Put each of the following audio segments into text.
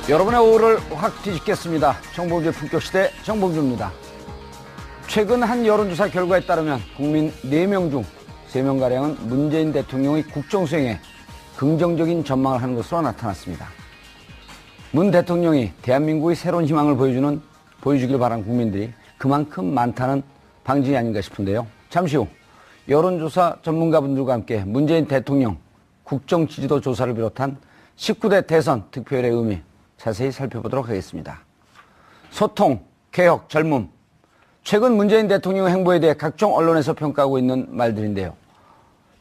여러분의 오후를 확 뒤집겠습니다. 정봉주의 품격시대 정봉주입니다. 최근 한 여론조사 결과에 따르면 국민 4명 중 3명가량은 문재인 대통령의 국정수행에 긍정적인 전망을 하는 것으로 나타났습니다. 문 대통령이 대한민국의 새로운 희망을 보여주길 바란 국민들이 그만큼 많다는 방증이 아닌가 싶은데요. 잠시 후 여론조사 전문가분들과 함께 문재인 대통령 국정 지지도 조사를 비롯한 19대 대선 득표율의 의미 자세히 살펴보도록 하겠습니다. 소통, 개혁, 젊음. 최근 문재인 대통령 행보에 대해 각종 언론에서 평가하고 있는 말들인데요.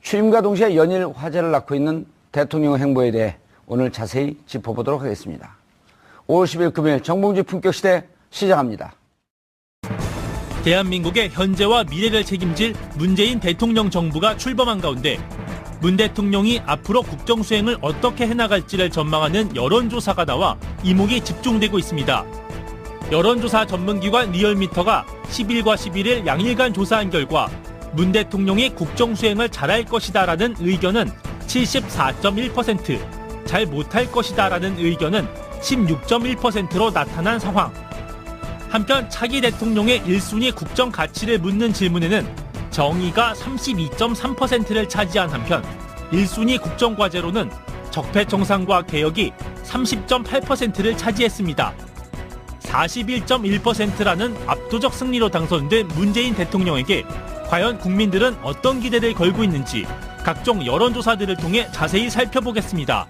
취임과 동시에 연일 화제를 낳고 있는 대통령 행보에 대해 오늘 자세히 짚어보도록 하겠습니다. 5월 10일 금요일 정봉주 품격시대 시작합니다. 대한민국의 현재와 미래를 책임질 문재인 대통령 정부가 출범한 가운데 문 대통령이 앞으로 국정 수행을 어떻게 해나갈지를 전망하는 여론조사가 나와 이목이 집중되고 있습니다. 여론조사 전문기관 리얼미터가 10일과 11일 양일간 조사한 결과 문 대통령이 국정 수행을 잘할 것이다라는 의견은 74.1%, 잘 못할 것이다라는 의견은 16.1%로 나타난 상황. 한편 차기 대통령의 1순위 국정 가치를 묻는 질문에는 정의가 32.3%를 차지한 한편 1순위 국정과제로는 적폐청산과 개혁이 30.8%를 차지했습니다. 41.1%라는 압도적 승리로 당선된 문재인 대통령에게 과연 국민들은 어떤 기대를 걸고 있는지 각종 여론조사들을 통해 자세히 살펴보겠습니다.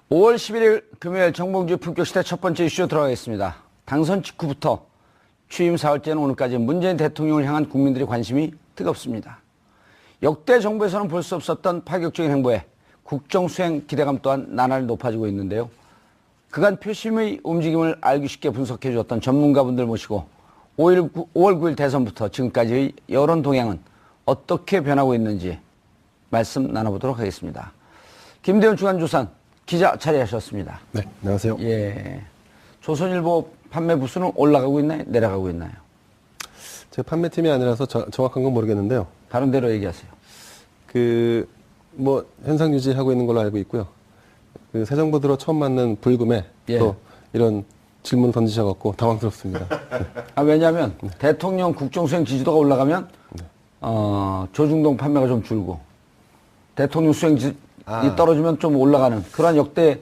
(5월 11일) 금요일 정봉주 품격시대 첫 번째 이슈 들어가겠습니다. 당선 직후부터 취임 4월째는 오늘까지 문재인 대통령을 향한 국민들의 관심이 뜨겁습니다. 역대 정부에서는 볼 수 없었던 파격적인 행보에 국정 수행 기대감 또한 나날이 높아지고 있는데요. 그간 표심의 움직임을 알기 쉽게 분석해 주었던 전문가분들 모시고 5월 9일 대선부터 지금까지의 여론 동향은 어떻게 변하고 있는지 말씀 나눠보도록 하겠습니다. 김대훈 주간조선 기자 자리하셨습니다. 네, 안녕하세요. 예, 조선일보 판매 부수는 올라가고 있나요? 내려가고 있나요? 제가 판매팀이 아니라서 정확한 건 모르겠는데요. 다른 데로 얘기하세요. 현상 유지하고 있는 걸로 알고 있고요. 새 정부 들어 처음 맞는 불금에 또 이런 질문을 던지셔갖고 당황스럽습니다. 왜냐하면 대통령 국정수행 지지도가 올라가면 조중동 판매가 좀 줄고 대통령 수행이 떨어지면 좀 올라가는 그런 역대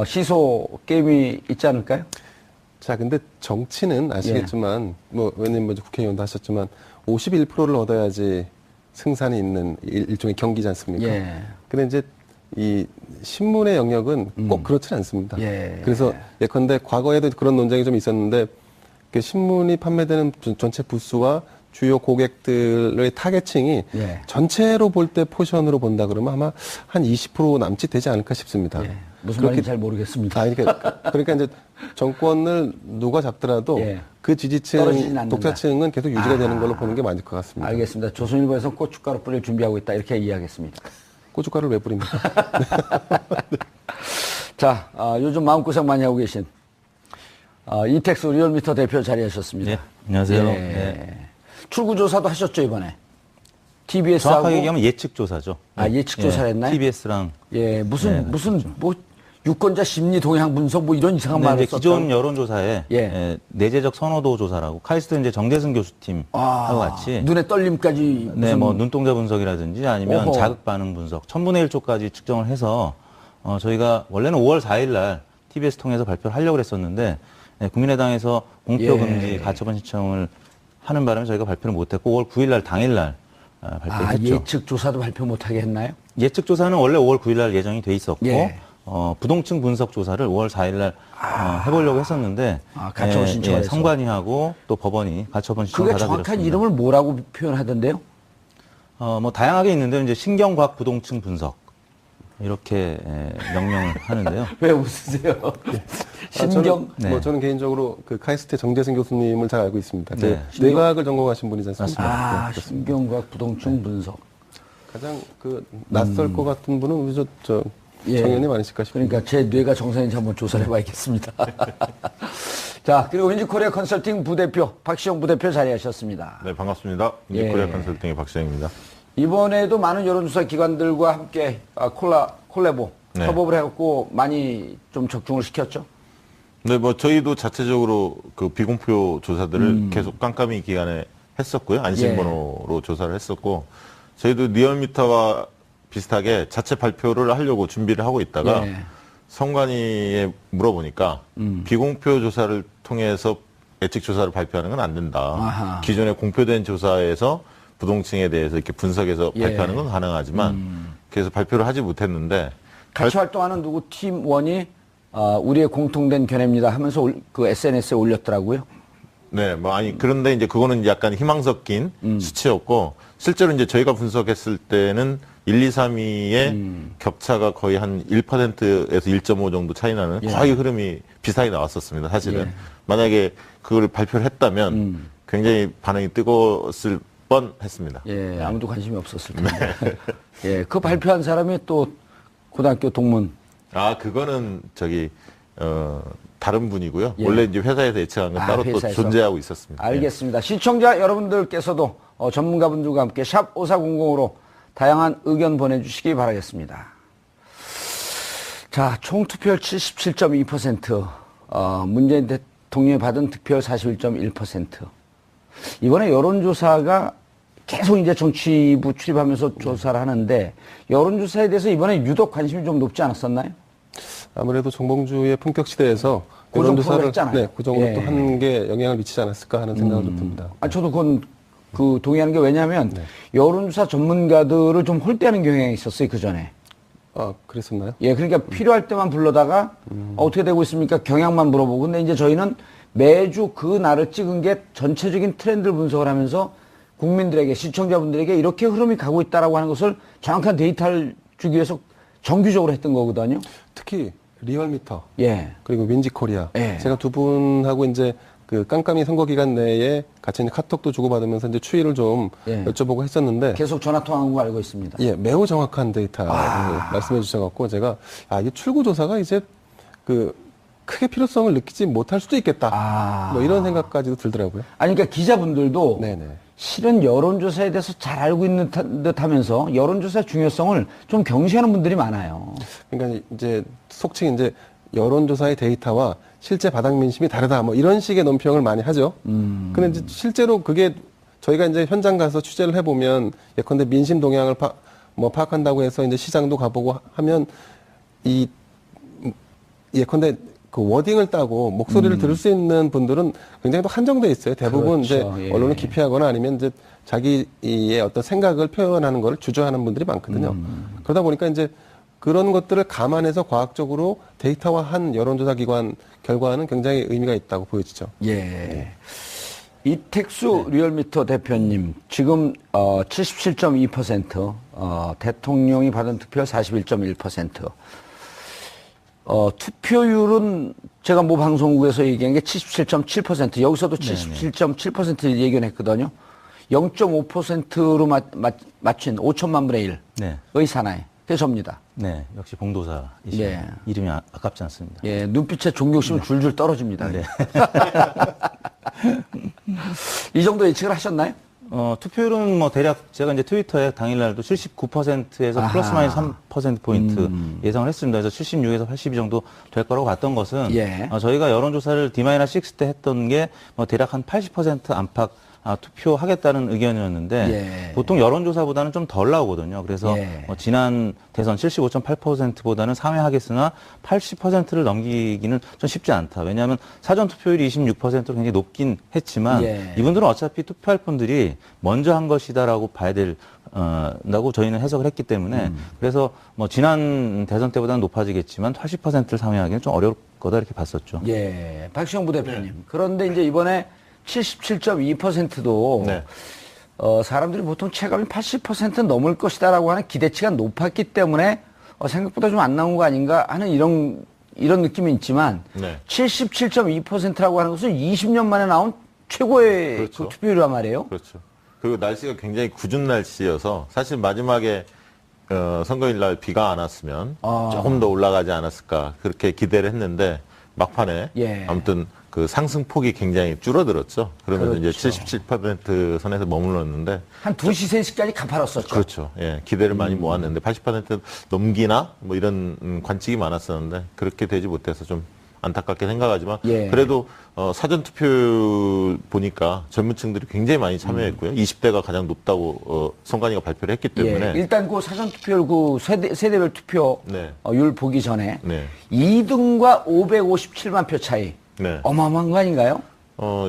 시소 게임이 있지 않을까요? 자, 근데 정치는 아시겠지만, 의원님 국회의원도 하셨지만, 51%를 얻어야지 승산이 있는 일종의 경기지 않습니까? 근데 이제 이 신문의 영역은 꼭 그렇지는 않습니다. 그래서 예컨대 과거에도 그런 논쟁이 좀 있었는데, 그 신문이 판매되는 전체 부수와 주요 고객들의 타겟층이 전체로 볼 때 포션으로 본다 그러면 아마 한 20% 남짓 되지 않을까 싶습니다. 무슨 말인지 잘 모르겠습니다. 그러니까 이제 정권을 누가 잡더라도 그 지지층, 독자층은 계속 유지가 되는 걸로 보는 게 맞을 것 같습니다. 알겠습니다. 조선일보에서 고춧가루 뿌릴 준비하고 있다 이렇게 이해하겠습니다. 고춧가루를 왜 뿌립니까? 자, 요즘 마음고생 많이 하고 계신 이택수 리얼미터 대표 자리하셨습니다. 네, 안녕하세요. 출구조사도 하셨죠 이번에? TBS하고 정확하게 얘기하면 예측조사죠. 예측조사를 했나요? TBS랑 무슨 유권자 심리 동향 분석 이런 이상한 말을 썼다. 기존 여론조사에 내재적 선호도 조사라고 카이스트 이제 정대승 교수팀하고 같이 눈의 떨림까지 눈동자 분석이라든지 아니면 자극 반응 분석 1000분의 1초까지 측정을 해서 저희가 원래는 5월 4일 날 TBS 통해서 발표를 하려고 했었는데 국민의당에서 공표 금지 가처분 신청을 하는 바람에 저희가 발표를 못했고 5월 9일 날 당일 날 발표를 했죠. 예측조사도 발표 못하게 했나요? 예측조사는 원래 5월 9일 날 예정이 돼 있었고 부동층 분석 조사를 5월 4일 날 해보려고 했었는데 가처분 신청을 해서 선관위하고 또 법원이 가처분 신청을 그게 받아들였습니다. 정확한 이름을 뭐라고 표현하던데요? 다양하게 있는데 이제 신경과학 부동층 분석 이렇게 명명을 하는데요. 왜 웃으세요? 저는 개인적으로 그 카이스트 정대승 교수님을 잘 알고 있습니다. 뇌과학을 전공하신 분이지 않습니까? 신경과학 부동층 분석. 가장 낯설 것 같은 분은 우리 정의원님 아니실까 싶습니다. 그러니까 제 뇌가 정상인지 한번 조사를 해봐야겠습니다. 자, 그리고 윈지코리아 컨설팅 부대표 박시영 부대표 자리하셨습니다. 네, 반갑습니다. 윈지코리아 컨설팅의 박시영입니다. 이번에도 많은 여론조사 기관들과 함께 콜라보, 네. 협업을 해갖고 많이 좀 적중을 시켰죠. 네, 뭐 저희도 자체적으로 그 비공표 조사들을 계속 깜깜이 기간에 했었고요. 안심번호로 조사를 했었고, 저희도 리얼미터와 비슷하게 자체 발표를 하려고 준비를 하고 있다가 예. 선관위에 물어보니까 비공표 조사를 통해서 예측 조사를 발표하는 건 안 된다. 아하. 기존에 공표된 조사에서 부동층에 대해서 이렇게 분석해서 예. 발표하는 건 가능하지만 그래서 발표를 하지 못했는데 같이 활동하는 누구 팀원이 우리의 공통된 견해입니다 하면서 그 SNS에 올렸더라고요. 네, 뭐 아니 그런데 이제 그거는 약간 희망 섞인 수치였고 실제로 이제 저희가 분석했을 때는 1, 2, 3위의 겹차가 거의 한 1%에서 1.5 정도 차이 나는 거의 흐름이 비슷하게 나왔었습니다. 사실은 예. 만약에 그걸 발표를 했다면 굉장히 반응이 뜨거웠을 뻔했습니다. 예, 아무도 관심이 없었을 텐데. 예, 그 발표한 사람이 또 고등학교 동문. 아, 그거는 저기 다른 분이고요. 예. 원래 이제 회사에서 예측한 건 따로 또 회사에서. 존재하고 있었습니다. 알겠습니다. 시청자 여러분들께서도 전문가분들과 함께 샵 5400으로 다양한 의견 보내주시기 바라겠습니다. 자, 총 투표율 77.2%, 문재인 대통령이 받은 득표율 41.1%. 이번에 여론조사가 계속 이제 정치부 출입하면서 조사를 하는데 여론조사에 대해서 이번에 유독 관심이 좀 높지 않았었나요? 아무래도 정봉주의 품격 시대에서 고정 프로를 여론조사를 했잖아요. 네, 그 정도 예. 또 한 게 영향을 미치지 않았을까 하는 생각을 좀 듭니다. 저도 그건 동의하는 게 왜냐하면 네. 여론조사 전문가들을 좀 홀대하는 경향이 있었어요, 그 전에. 아, 그랬었나요? 예, 그러니까 필요할 때만 불러다가 어떻게 되고 있습니까? 경향만 물어보고. 근데 이제 저희는 매주 그 날을 찍은 게 전체적인 트렌드를 분석을 하면서 국민들에게, 시청자분들에게 이렇게 흐름이 가고 있다라고 하는 것을 정확한 데이터를 주기 위해서 정규적으로 했던 거거든요. 특히 리얼미터 예. 그리고 윈지코리아 예. 제가 두 분하고 이제 그 깜깜이 선거 기간 내에 같이 이제 카톡도 주고받으면서 이제 추이를 좀 예. 여쭤보고 했었는데 계속 전화 통화한 거 알고 있습니다. 예, 매우 정확한 데이터를 말씀해 주셔갖고 제가 이게 출구 조사가 이제 그 크게 필요성을 느끼지 못할 수도 있겠다. 뭐 이런 생각까지도 들더라고요. 아니, 그러니까 기자분들도 네네. 실은 여론조사에 대해서 잘 알고 있는 듯 하면서 여론조사 중요성을 좀 경시하는 분들이 많아요. 그러니까 이제 속칭 이제 여론조사의 데이터와 실제 바닥 민심이 다르다. 뭐 이런 식의 논평을 많이 하죠. 근데 이제 실제로 그게 저희가 이제 현장 가서 취재를 해보면 예컨대 민심 동향을 파악한다고 해서 이제 시장도 가보고 하면 예컨대 그 워딩을 따고 목소리를 들을 수 있는 분들은 굉장히 또 한정돼 있어요. 대부분 그렇죠. 이제 예. 언론을 기피하거나 아니면 이제 자기의 어떤 생각을 표현하는 것을 주저하는 분들이 많거든요. 그러다 보니까 이제 그런 것들을 감안해서 과학적으로 데이터화한 여론조사 기관 결과는 굉장히 의미가 있다고 보여지죠. 예. 이택수 리얼미터 대표님, 지금 77.2%, 대통령이 받은 득표율 41.1%. 투표율은 제가 모 방송국에서 얘기한 게 77.7%, 여기서도 77.7% 예견했거든요. 0.5%로 맞춘 5천만 분의 1의 네. 사나이. 그게 접니다. 네, 역시 봉도사이시죠. 예. 이름이 아깝지 않습니다. 예, 눈빛에 존경심은 줄줄 떨어집니다. 네. 이 정도 예측을 하셨나요? 투표율은 뭐 대략 제가 이제 트위터에 당일날도 79%에서 플러스 마이너스 3%포인트 예상을 했습니다. 그래서 76에서 82 정도 될 거라고 봤던 것은 예. 저희가 여론조사를 D-6 때 했던 게 뭐 대략 한 80% 안팎 투표하겠다는 의견이었는데 예. 보통 여론조사보다는 좀 덜 나오거든요. 그래서 예. 지난 대선 75.8%보다는 상회하겠으나 80%를 넘기기는 좀 쉽지 않다. 왜냐하면 사전 투표율이 26%로 굉장히 높긴 했지만 예. 이분들은 어차피 투표할 분들이 먼저 한 것이다라고 봐야 된다고 저희는 해석을 했기 때문에 그래서 뭐 지난 대선 때보다는 높아지겠지만 80%를 상회하기는 좀 어려울 거다 이렇게 봤었죠. 예, 박시영 부대표님. 그런데 이제 이번에 77.2%도 네. 사람들이 보통 체감이 80% 넘을 것이다라고 하는 기대치가 높았기 때문에 생각보다 좀 안 나온 거 아닌가 하는 이런 느낌이 있지만 네. 77.2%라고 하는 것은 20년 만에 나온 최고의 그렇죠. 그 투표율이란 말이에요. 그렇죠. 그리고 날씨가 굉장히 궂은 날씨여서 사실 마지막에 선거일 날 비가 안 왔으면 조금 더 올라가지 않았을까 그렇게 기대를 했는데 막판에 예. 아무튼 그 상승폭이 굉장히 줄어들었죠. 그러면서 그렇죠. 이제 77% 선에서 머물렀는데 한 2시, 3시까지 가팔았었죠. 그렇죠. 예, 기대를 많이 모았는데 80% 넘기나 뭐 이런 관측이 많았었는데 그렇게 되지 못해서 좀 안타깝게 생각하지만 예. 그래도 사전 투표 보니까 젊은 층들이 굉장히 많이 참여했고요. 20대가 가장 높다고 선관위가 발표를 했기 때문에 예, 일단 그 사전 투표율 그 세대별 투표율 네. 보기 전에 네. 2등과 557만 표 차이 네. 어마어마한 거 아닌가요?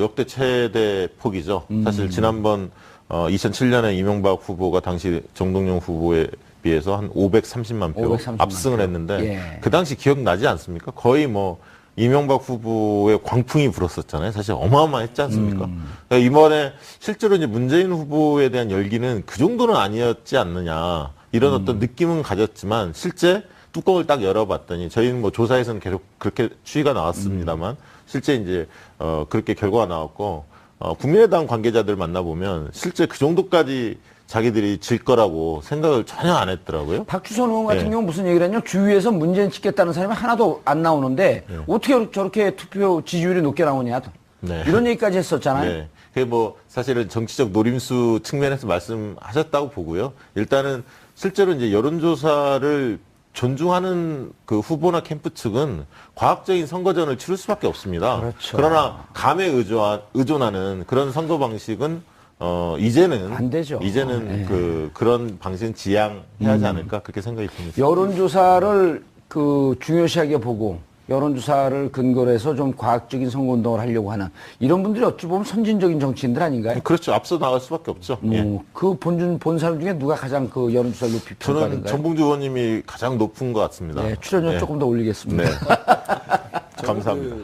역대 최대 폭이죠. 사실 지난번 2007년에 이명박 후보가 당시 정동영 후보에 비해서 한 530만 표 530만 압승을 표. 했는데 예. 그 당시 기억나지 않습니까? 거의 뭐 이명박 후보의 광풍이 불었었잖아요. 사실 어마어마했지 않습니까? 그러니까 이번에 실제로 이제 문재인 후보에 대한 열기는 그 정도는 아니었지 않느냐 이런 어떤 느낌은 가졌지만 실제 뚜껑을 딱 열어봤더니 저희는 뭐 조사에서는 계속 그렇게 추이가 나왔습니다만 실제 이제 그렇게 결과가 나왔고 국민의당 관계자들 만나보면 실제 그 정도까지 자기들이 질 거라고 생각을 전혀 안 했더라고요. 박주선 의원 같은 예. 경우는 무슨 얘기를 했냐? 주위에서 문재인 찍겠다는 사람이 하나도 안 나오는데 어떻게 저렇게 투표 지지율이 높게 나오냐? 네. 이런 얘기까지 했었잖아요. 네. 그게 뭐 사실은 정치적 노림수 측면에서 말씀하셨다고 보고요. 일단은 실제로 이제 여론조사를 존중하는 그 후보나 캠프 측은 과학적인 선거전을 치를 수밖에 없습니다. 그렇죠. 그러나 감에 의존하는 그런 선거 방식은 이제는 안 되죠. 이제는 예. 그런 방식은 지양해야 하지 않을까 그렇게 생각이 듭니다. 여론조사를 그 중요시하게 보고 여론조사를 근거로 해서 좀 과학적인 선거운동을 하려고 하는 이런 분들이 어찌 보면 선진적인 정치인들 아닌가요? 그렇죠. 앞서 나갈 수밖에 없죠. 예. 그 본 사람 중에 누가 가장 그 여론조사를 높이 저는 평가하는가요? 정봉주 의원님이 가장 높은 것 같습니다. 네, 출연료 네. 조금 더 올리겠습니다. 네. 감사합니다.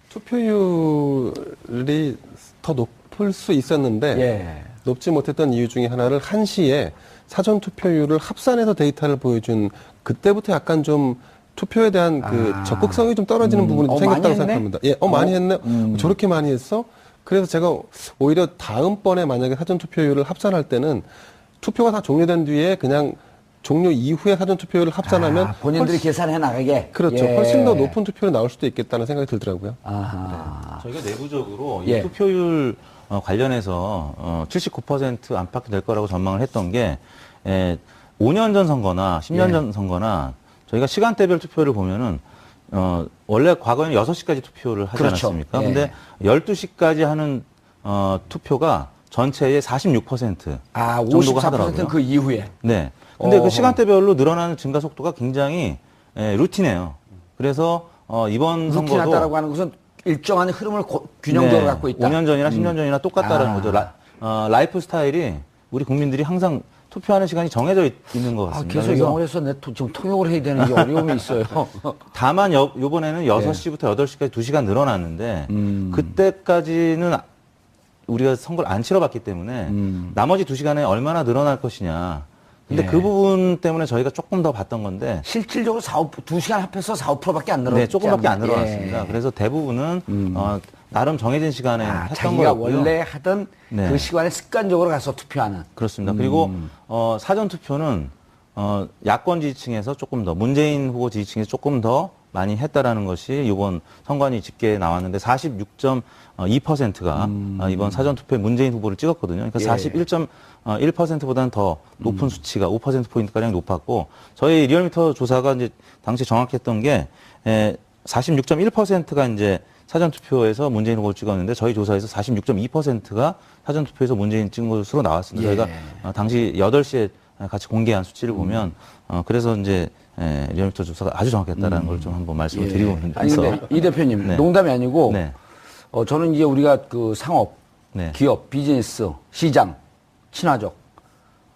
투표율이 더 높을 수 있었는데 예. 높지 못했던 이유 중에 하나를 1시에 사전 투표율을 합산해서 데이터를 보여준 그때부터 약간 좀 투표에 대한 그 적극성이 좀 떨어지는 부분이 많이 생겼다고 했네? 생각합니다. 예, 많이 했네. 저렇게 많이 했어? 그래서 제가 오히려 다음번에 만약에 사전 투표율을 합산할 때는 투표가 다 종료된 뒤에 그냥 종료 이후에 사전 투표율을 합산하면 본인들이 계산해 나가게. 그렇죠. 예. 훨씬 더 높은 투표율이 나올 수도 있겠다는 생각이 들더라고요. 아하. 저희가 내부적으로 예. 이 투표율 관련해서 79% 안팎이 될 거라고 전망을 했던 게 5년 전 선거나 10년 예. 전 선거나 저희가 시간대별 투표를 보면은 원래 과거에는 6시까지 투표를 하지 그렇죠. 않았습니까? 예. 근데 12시까지 하는 투표가 전체의 46% 정도가 하더라고요. 54%는 그 이후에. 네. 근데 어허. 그 시간대별로 늘어나는 증가 속도가 굉장히 루틴해요. 그래서 이번 선거도 루틴하다라고 하는 것은 일정한 흐름을 균형적으로 갖고 있다. 5년 전이나 10년 전이나 똑같다라는 거죠. 라이프 스타일이 우리 국민들이 항상 투표하는 시간이 정해져 있는 것 같습니다. 계속 그래서 영어를 해서 지금 통역을 해야 되는 게 어려움이 있어요. 다만 요번에는 6시부터 8시까지 2시간 늘어났는데 그때까지는 우리가 선거를 안 치러봤기 때문에 나머지 2시간에 얼마나 늘어날 것이냐. 근데 예. 그 부분 때문에 저희가 조금 더 봤던 건데 실질적으로 2시간 합해서 4~5%밖에 안 늘었죠. 네, 조금밖에 안 늘어났습니다. 예. 그래서 대부분은 나름 정해진 시간에 했던 자기가 거고요. 원래 하던 네. 그 시간에 습관적으로 가서 투표하는. 그렇습니다. 그리고 사전 투표는 야권 지지층에서 조금 더 문재인 후보 지지층에서 조금 더 많이 했다라는 것이 이번 선관위 집계에 나왔는데 46.2%가 이번 사전 투표에 문재인 후보를 찍었거든요. 그러니까 예. 41.1%보다는 더 높은 수치가 5%포인트 가량 높았고 저희 리얼미터 조사가 이제 당시 정확했던 게 46.1%가 이제 사전 투표에서 문재인 후보를 찍었는데 저희 조사에서 46.2%가 사전 투표에서 문재인 찍은 것으로 나왔습니다. 예. 저희가 당시 8시에 같이 공개한 수치를 보면 그래서 이제 리얼미터 조사가 아주 정확했다라는 걸 좀 한번 말씀을 드리고 있는데. 아니 근데 이 대표님 네. 농담이 아니고 네. 저는 이제 우리가 그 상업, 네. 기업, 비즈니스, 시장, 친화적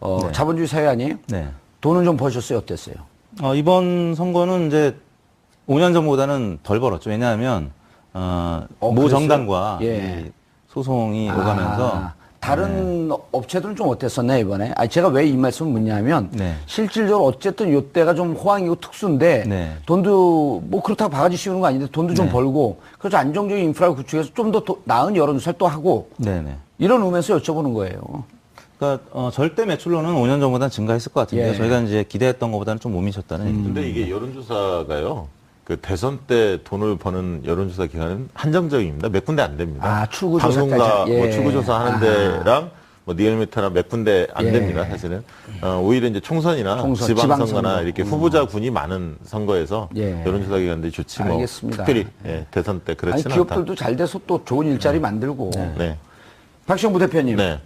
네. 자본주의 사회 아니에요? 네. 돈은 좀 버셨어요? 어땠어요? 이번 선거는 이제 5년 전보다는 덜 벌었죠. 왜냐하면 모 그랬어요? 정당과 예. 이 소송이 오가면서 다른 업체들은 좀 어땠었나 이번에? 제가 왜 이 말씀을 묻냐면 네. 실질적으로 어쨌든 이때가 좀 호황이고 특수인데 네. 돈도 뭐 그렇다고 바가지 씌우는 거 아닌데 돈도 좀 네. 벌고 그래서 안정적인 인프라를 구축해서 좀 더 나은 여론조사를 또 하고 네네. 이런 의미에서 여쭤보는 거예요. 그러니까 절대 매출로는 5년 전보다는 증가했을 것 같은데요. 예. 저희가 이제 기대했던 것보다는 좀 못 미쳤다는 얘기죠. 근데 이게 여론조사가요. 그 대선 때 돈을 버는 여론조사 기관은 한정적입니다. 몇 군데 안 됩니다. 아, 출구조사까지. 방송사 예. 뭐 출구조사 하는 데랑 뭐 리얼미터나 몇 군데 안 예. 됩니다. 사실은 오히려 이제 총선이나 총선, 지방선거나 지방선거. 이렇게 후보자 군이 많은 선거에서 예. 여론조사 기관들이 좋지 뭐 알겠습니다. 특별히 대선 때 아니, 그렇지는 않다. 기업들도 잘 돼서 또 좋은 일자리 만들고. 네. 박시영 부대표님. 네.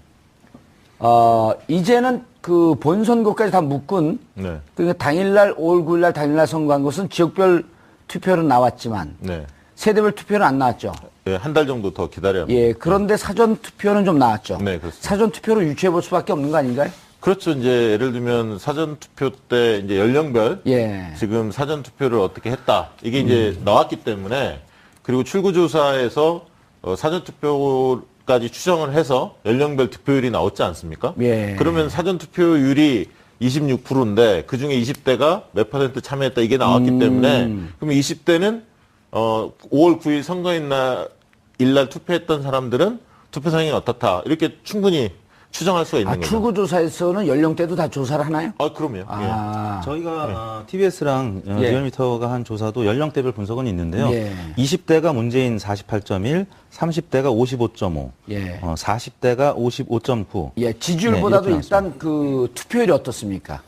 이제는 그 본선거까지 다 묶은 네. 그러니까 당일날 5월 9일날 당일날 선거한 것은 지역별 투표는 나왔지만 네. 세대별 투표는 안 나왔죠. 예, 한 달 정도 더 기다려야 합니다. 예, 그런데 사전 투표는 좀 나왔죠. 네, 그렇습니다. 사전 투표로 유추해 볼 수밖에 없는 거 아닌가요? 그렇죠. 이제 예를 들면 사전 투표 때 이제 연령별 예. 지금 사전 투표를 어떻게 했다. 이게 이제 나왔기 때문에 그리고 출구조사에서 사전 투표까지 추정을 해서 연령별 득표율이 나왔지 않습니까? 예. 그러면 사전 투표율이 26%인데 그 중에 20대가 몇 % 참여했다 이게 나왔기 때문에 그러면 20대는 5월 9일 선거인 일날 투표했던 사람들은 투표 상황이 어떻다 이렇게 충분히 추정할 수가 있는 거죠. 출구조사에서는 연령대도 다 조사를 하나요? 그럼요. 아, 저희가 TBS랑 예. 리얼미터가 한 조사도 연령대별 분석은 있는데요. 예. 20대가 문재인 48.1, 30대가 55.5, 예. 40대가 55.9. 예, 지지율보다도 네, 이렇게 일단 그 투표율이 어떻습니까?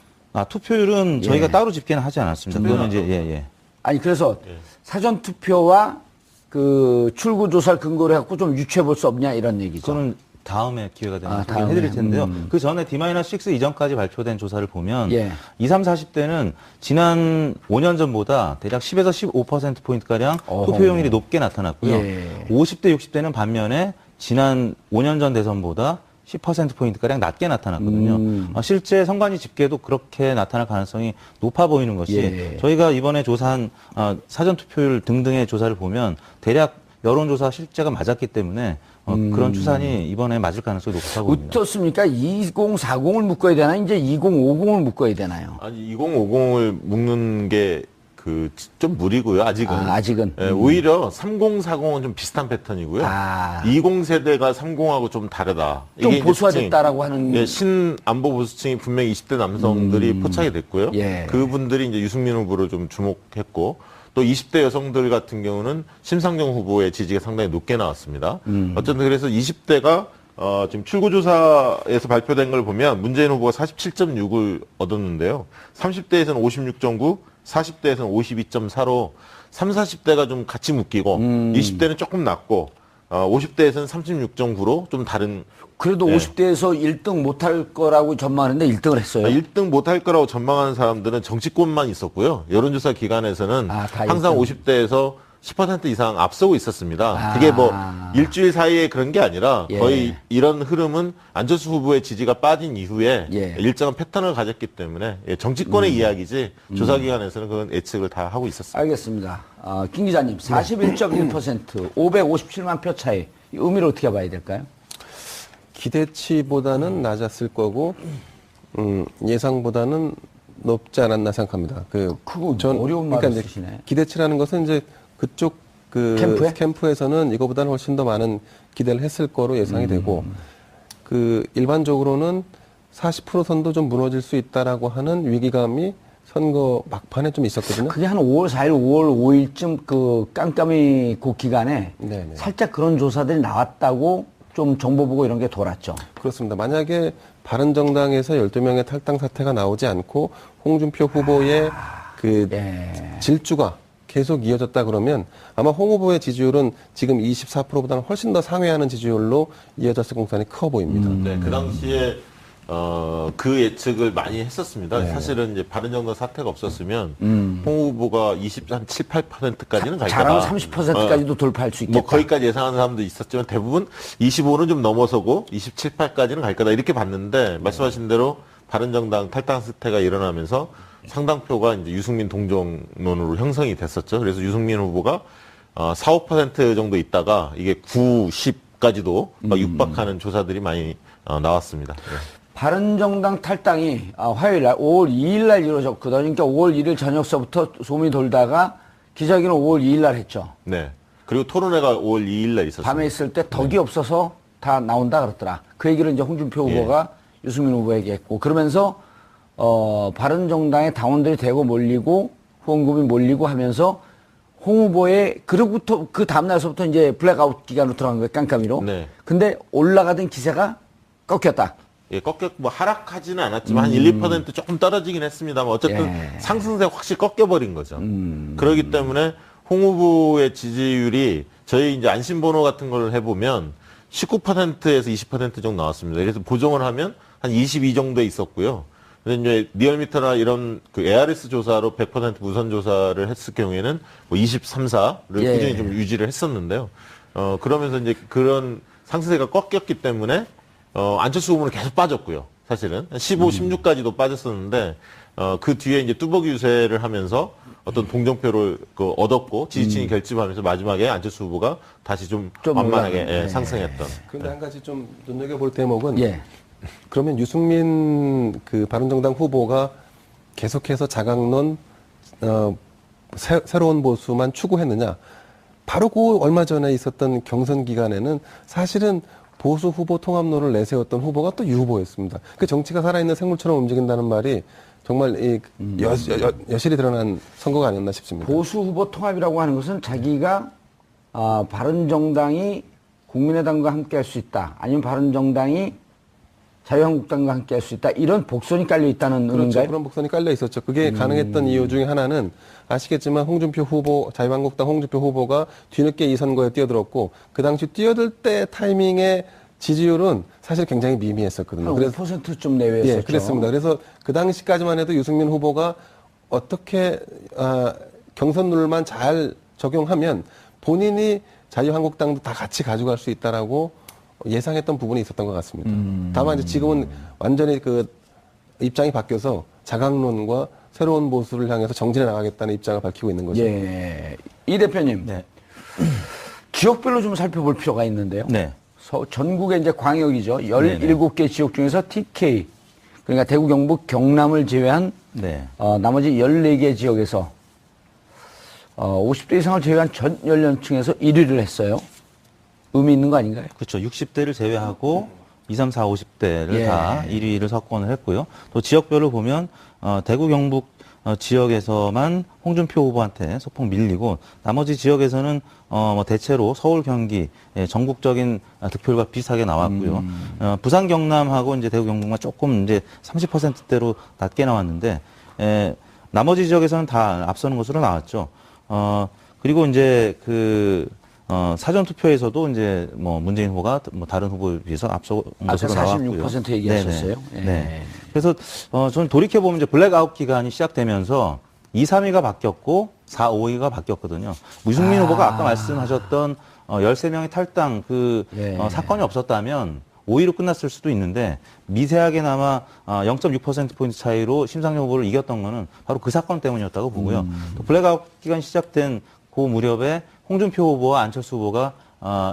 투표율은 저희가 예. 따로 집계는 하지 않았습니다. 그거는 이제 예. 아니, 그래서 사전 투표와 그 출구조사를 근거로 해갖고 좀 유추해 볼 수 없냐 이런 얘기죠. 그거는 다음에 기회가 되면 다음에. 해드릴 텐데요. 그 전에 D-6 이전까지 발표된 조사를 보면 예. 20, 30, 40대는 지난 5년 전보다 대략 10에서 15%포인트가량 어허. 투표용률이 높게 나타났고요. 예. 50대, 60대는 반면에 지난 5년 전 대선보다 10%포인트가량 낮게 나타났거든요. 실제 선관위 집계도 그렇게 나타날 가능성이 높아 보이는 것이 예. 저희가 이번에 조사한 사전투표율 등등의 조사를 보면 대략 여론조사 실제가 맞았기 때문에 그런 추산이 이번에 맞을 가능성이 높아 보입니다. 어떻습니까? 2040을 묶어야 되나? 이제 2050을 묶어야 되나요? 아니 2050을 묶는 게 좀 무리고요. 아직은. 아직은. 예, 오히려 3040은 좀 비슷한 패턴이고요. 20세대가 30하고 좀 다르다. 좀 이제 보수화됐다라고 하는. 예, 신안보 보수층이 분명히 20대 남성들이 포착이 됐고요. 예. 그분들이 이제 유승민 후보를 좀 주목했고 또 20대 여성들 같은 경우는 심상정 후보의 지지가 상당히 높게 나왔습니다. 어쨌든 그래서 20대가 지금 출구조사에서 발표된 걸 보면 문재인 후보가 47.6을 얻었는데요. 30대에서는 56.9, 40대에서는 52.4로 30, 40대가 좀 같이 묶이고 20대는 조금 낮고 50대에서는 36.9로 좀 다른. 그래도 예. 50대에서 1등 못할 거라고 전망하는데 1등을 했어요. 1등 못할 거라고 전망하는 사람들은 정치권만 있었고요. 여론조사 기관에서는 다 항상 1등. 50대에서 10% 이상 앞서고 있었습니다. 그게 뭐 일주일 사이에 그런 게 아니라 예. 거의 이런 흐름은 안철수 후보의 지지가 빠진 이후에 예. 일정한 패턴을 가졌기 때문에 정치권의 이야기지 조사기관에서는 그건 예측을 다 하고 있었습니다. 알겠습니다. 김 기자님, 41.1%, 557만 표 차이. 이 의미를 어떻게 봐야 될까요? 기대치보다는 낮았을 거고 예상보다는 높지 않았나 생각합니다. 그거 어려운 말을 이제 쓰시네. 기대치라는 것은 이제 그쪽 캠프에서는 이거보다는 훨씬 더 많은 기대를 했을 거로 예상이 되고 일반적으로는 40% 선도 좀 무너질 수 있다라고 하는 위기감이 선거 막판에 좀 있었거든요. 그게 한 5월 4일, 5월 5일쯤 그 깜깜이 그 기간에 네네. 살짝 그런 조사들이 나왔다고 좀 정보 보고 이런 게 돌았죠. 그렇습니다. 만약에 바른정당에서 12명의 탈당 사태가 나오지 않고 홍준표 후보의 질주가 계속 이어졌다 그러면 아마 홍 후보의 지지율은 지금 24%보다는 훨씬 더 상회하는 지지율로 이어졌을 공산이 커 보입니다. 네, 그 당시에 그 예측을 많이 했었습니다. 사실은 이제 바른정당 사태가 없었으면 홍 후보가 7, 8%까지는 갈 거다. 잘하면 30%까지도 돌파할 수 있겠다. 뭐 거기까지 예상하는 사람도 있었지만 대부분 25는 좀 넘어서고 27, 8까지는 갈 거다 이렇게 봤는데 말씀하신 대로 바른정당 탈당 사태가 일어나면서 상당표가 이제 유승민 동정론으로 형성이 됐었죠. 그래서 유승민 후보가 4, 5% 정도 있다가 이게 9, 10까지도 막 육박하는 조사들이 많이 나왔습니다. 네. 바른정당 탈당이 화요일 날 5월 2일 날 이루어졌거든요. 그러니까 5월 1일 저녁서부터 소문이 돌다가 기자회견은 5월 2일 날 했죠. 네. 그리고 토론회가 5월 2일 날 있었습니다. 밤에 있을 때 덕이 없어서 다 나온다 그랬더라. 그 얘기를 이제 홍준표 후보가 유승민 후보에게 했고 그러면서 바른정당의 당원들이 대거 몰리고 후원금이 몰리고 하면서 홍 후보의 그로부터 그 다음 날서부터 이제 블랙아웃 기간으로 들어간 거예요. 깜깜이로. 네. 근데 올라가던 기세가 꺾였다. 예, 뭐 하락하지는 않았지만 한 1, 2% 조금 떨어지긴 했습니다만 어쨌든 예. 상승세 확실히 꺾여버린 거죠. 그렇기 때문에 홍 후보의 지지율이 저희 이제 안심번호 같은 걸 해보면 19%에서 20% 정도 나왔습니다. 그래서 보정을 하면 한 22 정도에 있었고요. 근데 이제 리얼미터나 이런 그 ARS 조사로 100% 무선 조사를 했을 경우에는 뭐 23, 4를 예. 꾸준히 좀 유지를 했었는데요. 그러면서 이제 그런 상승세가 꺾였기 때문에 안철수 후보는 계속 빠졌고요. 사실은 15, 16까지도 빠졌었는데 그 뒤에 이제 뚜벅이 유세를 하면서 어떤 동정표를 얻었고 지지층이 결집하면서 마지막에 안철수 후보가 다시 좀 완만하게 올라가네. 상승했던. 그런데 한 가지 좀 눈여겨볼 대목은 예. 그러면 유승민 그 바른정당 후보가 계속해서 자강론 새로운 보수만 추구했느냐? 바로 그 얼마 전에 있었던 경선 기간에는 사실은 보수 후보 통합론을 내세웠던 후보가 또 유 후보였습니다. 그 정치가 살아있는 생물처럼 움직인다는 말이 정말 여실히 드러난 선거가 아니었나 싶습니다. 보수 후보 통합이라고 하는 것은 자기가 바른정당이 국민의당과 함께 할 수 있다. 아니면 바른정당이 자유한국당과 함께 할 수 있다. 이런 복선이 깔려 있다는 그렇죠. 의미인가요? 그런 복선이 깔려 있었죠. 그게 가능했던 이유 중에 하나는 아시겠지만 홍준표 후보, 자유한국당 홍준표 후보가 뒤늦게 이 선거에 뛰어들었고 그 당시 뛰어들 때 타이밍의 지지율은 사실 굉장히 미미했었거든요. 한 5%좀 내외였었죠. 예, 그랬습니다. 그래서 그 당시까지만 해도 유승민 후보가 어떻게 경선 룰만 잘 적용하면 본인이 자유한국당도 다 같이 가져갈 수 있다라고 예상했던 부분이 있었던 것 같습니다. 다만 이제 지금은 완전히 그 입장이 바뀌어서 자강론과 새로운 보수를 향해서 정진해 나가겠다는 입장을 밝히고 있는 거죠. 예. 이 대표님. 네. 지역별로 좀 살펴볼 필요가 있는데요. 네. 전국에 이제 광역이죠. 17개 지역 중에서 TK, 그러니까 대구, 경북, 경남을 제외한 네. 나머지 14개 지역에서 50대 이상을 제외한 전 연령층에서 1위를 했어요. 의미 있는 거 아닌가요? 그렇죠. 60대를 제외하고 2, 3, 4, 50대를 예. 다 1위를 석권을 했고요. 또 지역별로 보면 대구, 경북 지역에서만 홍준표 후보한테 소폭 밀리고 나머지 지역에서는 뭐 대체로 서울, 경기 전국적인 득표율과 비슷하게 나왔고요. 부산, 경남하고 이제 대구, 경북만 조금 이제 30%대로 낮게 나왔는데 나머지 지역에서는 다 앞서는 것으로 나왔죠. 그리고 이제 사전 투표에서도 이제 뭐 문재인 후보가 뭐 다른 후보에 비해서 앞서온 것으로 나왔고요. 46% 얘기하셨어요. 네네. 예. 네. 그래서 저는 돌이켜 보면 이제 블랙아웃 기간이 시작되면서 2, 3위가 바뀌었고 4, 5위가 바뀌었거든요. 유승민 후보가 아까 말씀하셨던 13명의 탈당 예. 사건이 없었다면 5위로 끝났을 수도 있는데 미세하게나마 0.6%포인트 차이로 심상정 후보를 이겼던 거는 바로 그 사건 때문이었다고 보고요. 또 블랙아웃 기간이 시작된 그 무렵에 홍준표 후보와 안철수 후보가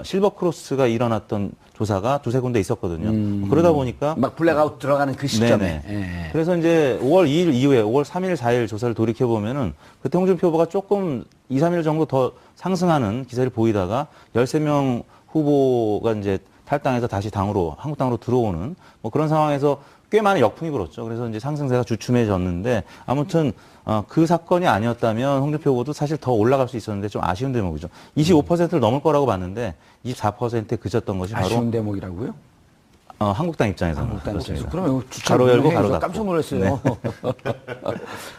실버 크로스가 일어났던 조사가 두세 군데 있었거든요. 그러다 보니까 막 블랙아웃 들어가는 그 시점에. 예. 그래서 이제 5월 2일 이후에 5월 3일, 4일 조사를 돌이켜 보면은 그때 홍준표 후보가 조금 2, 3일 정도 더 상승하는 기세를 보이다가 13명 후보가 이제 탈당해서 다시 한국당으로 들어오는 뭐 그런 상황에서 꽤 많은 역풍이 불었죠. 그래서 이제 상승세가 주춤해졌는데 아무튼 그 사건이 아니었다면 홍준표 후보도 사실 더 올라갈 수 있었는데 좀 아쉬운 대목이죠. 25%를 넘을 거라고 봤는데 24%에 그쳤던 것이 바로 아쉬운 대목이라고요? 한국당 입장에서는 한국당 입장에서. 그렇습니다. 그러면 가로 열고 가로 닫고. 깜짝 놀랐어요.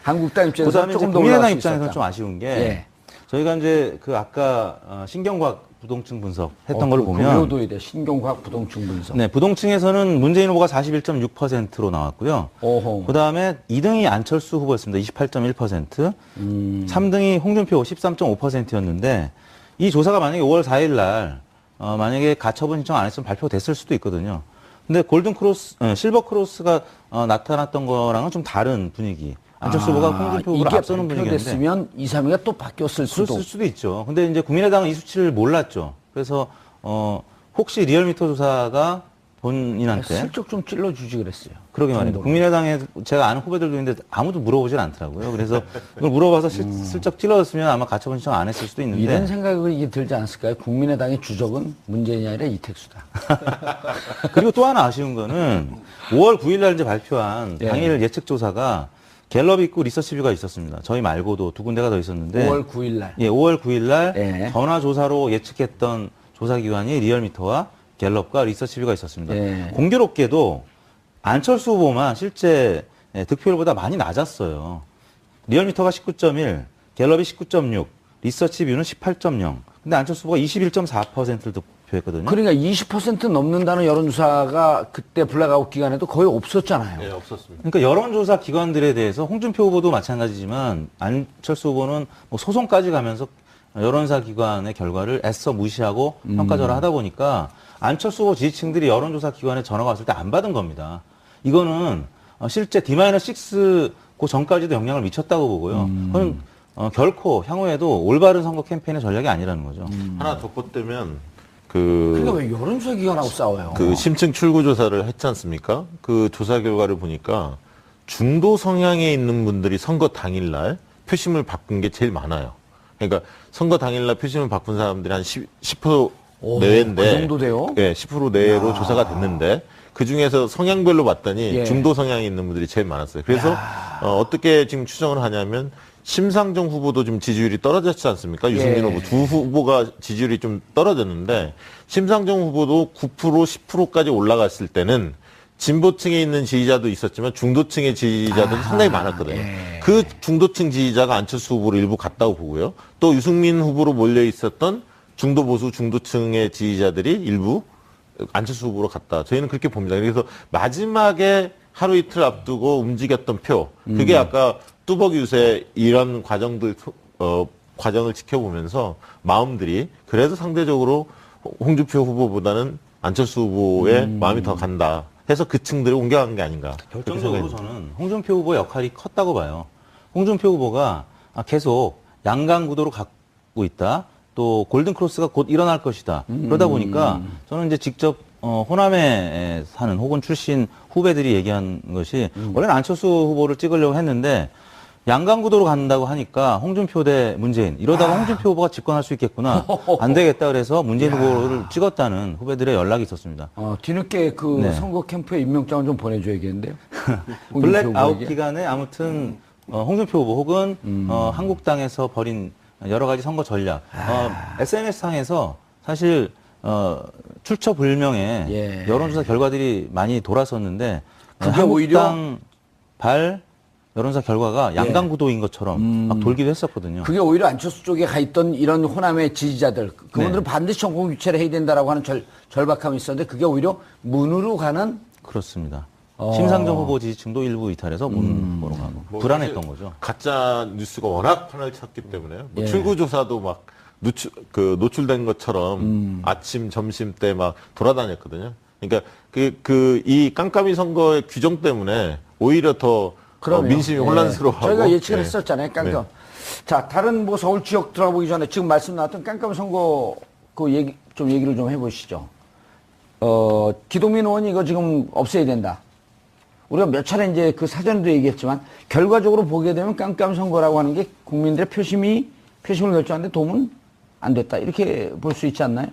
한국당 입장에서 그다음에 조금 이제 더 국민의당 올라갈 수 입장에서는 있었다. 좀 아쉬운 게 예. 저희가 이제 아까 신경과학 부동층 분석했던 걸 보면 외워둬야 돼. 신경과학 부동층 분석. 네, 부동층에서는 문재인 후보가 41.6%로 나왔고요. 오호. 그다음에 2등이 안철수 후보였습니다. 28.1%. 3등이 홍준표 13.5%였는데 이 조사가 만약에 5월 4일 날 만약에 가처분 신청 안 했으면 발표됐을 수도 있거든요. 근데 실버 크로스가 나타났던 거랑은 좀 다른 분위기. 안철수 후보가 홍준표 후보를 앞서는 분위기인데. 이게 발표됐으면 2, 3위가 또 바뀌었을 수도. 그랬을 수도 있죠. 근데 이제 국민의당은 이 수치를 몰랐죠. 그래서 혹시 리얼미터 조사가 본인한테 슬쩍 좀 찔러주지 그랬어요. 그러게 말입니다. 국민의당에 제가 아는 후배들도 있는데 아무도 물어보질 않더라고요. 그래서 그걸 물어봐서 슬쩍 찔러줬으면 아마 가처분 신청 안 했을 수도 있는데. 이런 생각이 이게 들지 않았을까요? 국민의당의 주적은 문재인이 아니라 이택수다. 그리고 또 하나 아쉬운 거는 5월 9일 날 이제 발표한 예. 당일 예측 조사가 갤럽이 있고 리서치뷰가 있었습니다. 저희 말고도 두 군데가 더 있었는데 5월 9일 날. 예, 5월 9일 날 예. 전화조사로 예측했던 조사기관이 리얼미터와 갤럽과 리서치뷰가 있었습니다. 예. 공교롭게도 안철수 후보만 실제 득표율보다 많이 낮았어요. 리얼미터가 19.1, 갤럽이 19.6, 리서치뷰는 18.0. 근데 안철수 후보가 21.4%를 득표했거든요. 그러니까 20% 넘는다는 여론조사가 그때 블랙아웃 기간에도 거의 없었잖아요. 네, 없었습니다. 그러니까 여론조사 기관들에 대해서 홍준표 후보도 마찬가지지만 안철수 후보는 뭐 소송까지 가면서 여론조사 기관의 결과를 애써 무시하고 평가절하 하다 보니까 안철수 후보 지지층들이 여론조사 기관에 전화가 왔을 때 안 받은 겁니다. 이거는 실제 D-6 그 전까지도 영향을 미쳤다고 보고요. 그건 결코 향후에도 올바른 선거 캠페인의 전략이 아니라는 거죠. 하나 덧붙이면 그러니까 왜 여론조사 기관하고 싸워요? 그 심층 출구 조사를 했지 않습니까? 그 조사 결과를 보니까 중도 성향에 있는 분들이 선거 당일날 표심을 바꾼 게 제일 많아요. 그러니까 선거 당일날 표심을 바꾼 사람들이 한 10% 내외인데, 그 정도 돼요? 네, 10% 내외로 조사가 됐는데 그 중에서 성향별로 봤더니 예. 중도 성향에 있는 분들이 제일 많았어요. 그래서 어떻게 지금 추정을 하냐면 심상정 후보도 좀 지지율이 떨어졌지 않습니까? 유승민 예. 후보 두 후보가 지지율이 좀 떨어졌는데 심상정 후보도 9% 10%까지 올라갔을 때는 진보층에 있는 지지자도 있었지만 중도층의 지지자들이 상당히 많았거든요. 예. 그 중도층 지지자가 안철수 후보를 일부 갔다고 보고요. 또 유승민 후보로 몰려 있었던 중도 보수 중도층의 지지자들이 일부 안철수 후보로 갔다. 저희는 그렇게 봅니다. 그래서 마지막에 하루 이틀 앞두고 움직였던 표, 그게 아까 뚜벅 유세 이런 과정들 과정을 지켜보면서 마음들이 그래도 상대적으로 홍준표 후보보다는 안철수 후보의 마음이 더 간다 해서 그 층들을 옮겨간 게 아닌가. 결정적으로 저는 홍준표 후보 역할이 컸다고 봐요. 홍준표 후보가 계속 양강 구도로 가고 있다. 또 골든 크로스가 곧 일어날 것이다. 그러다 보니까 저는 이제 직접 호남에 사는 혹은 출신 후배들이 얘기한 것이 원래는 안철수 후보를 찍으려고 했는데 양강 구도로 간다고 하니까 홍준표 대 문재인 이러다가 홍준표 후보가 집권할 수 있겠구나. 안 되겠다 그래서 문재인 후보를 찍었다는 후배들의 연락이 있었습니다. 뒤늦게 그 네. 선거 캠프에 임명장을 좀 보내줘야겠는데요. 블랙아웃 기간에 아무튼 홍준표 후보 혹은 한국당에서 벌인 여러 가지 선거 전략, SNS상에서 사실 출처 불명의 예. 여론조사 결과들이 많이 돌았었는데 그게 오히려 한국당 발 여론조사 결과가 양강 구도인 것처럼 막 돌기도 했었거든요. 그게 오히려 안철수 쪽에 가 있던 이런 호남의 지지자들 그분들은 네. 반드시 정권 교체를 해야 된다라고 하는 절박함이 있었는데 그게 오히려 문으로 가는 그렇습니다. 심상정 후보 지지층도 일부 이탈해서 문으로 가고 불안했던 거죠. 가짜 뉴스가 워낙 판을 찼기 때문에 뭐 예. 출구 조사도 막 노출된 것처럼 아침 점심 때 막 돌아다녔거든요. 그러니까 이 깜깜이 선거의 규정 때문에 오히려 더 그러면 민심이 혼란스러워하고 저희가 예측을 예. 했었잖아요. 깜깜. 네. 자, 다른 뭐 서울 지역 들어보기 전에 지금 말씀 나왔던 깜깜 선거 그 얘기를 좀 해보시죠. 기동민 의원이 이거 지금 없애야 된다. 우리가 몇 차례 이제 그 사전에도 얘기했지만 결과적으로 보게 되면 깜깜 선거라고 하는 게 국민들의 표심을 결정하는데 도움은 안 됐다. 이렇게 볼 수 있지 않나요?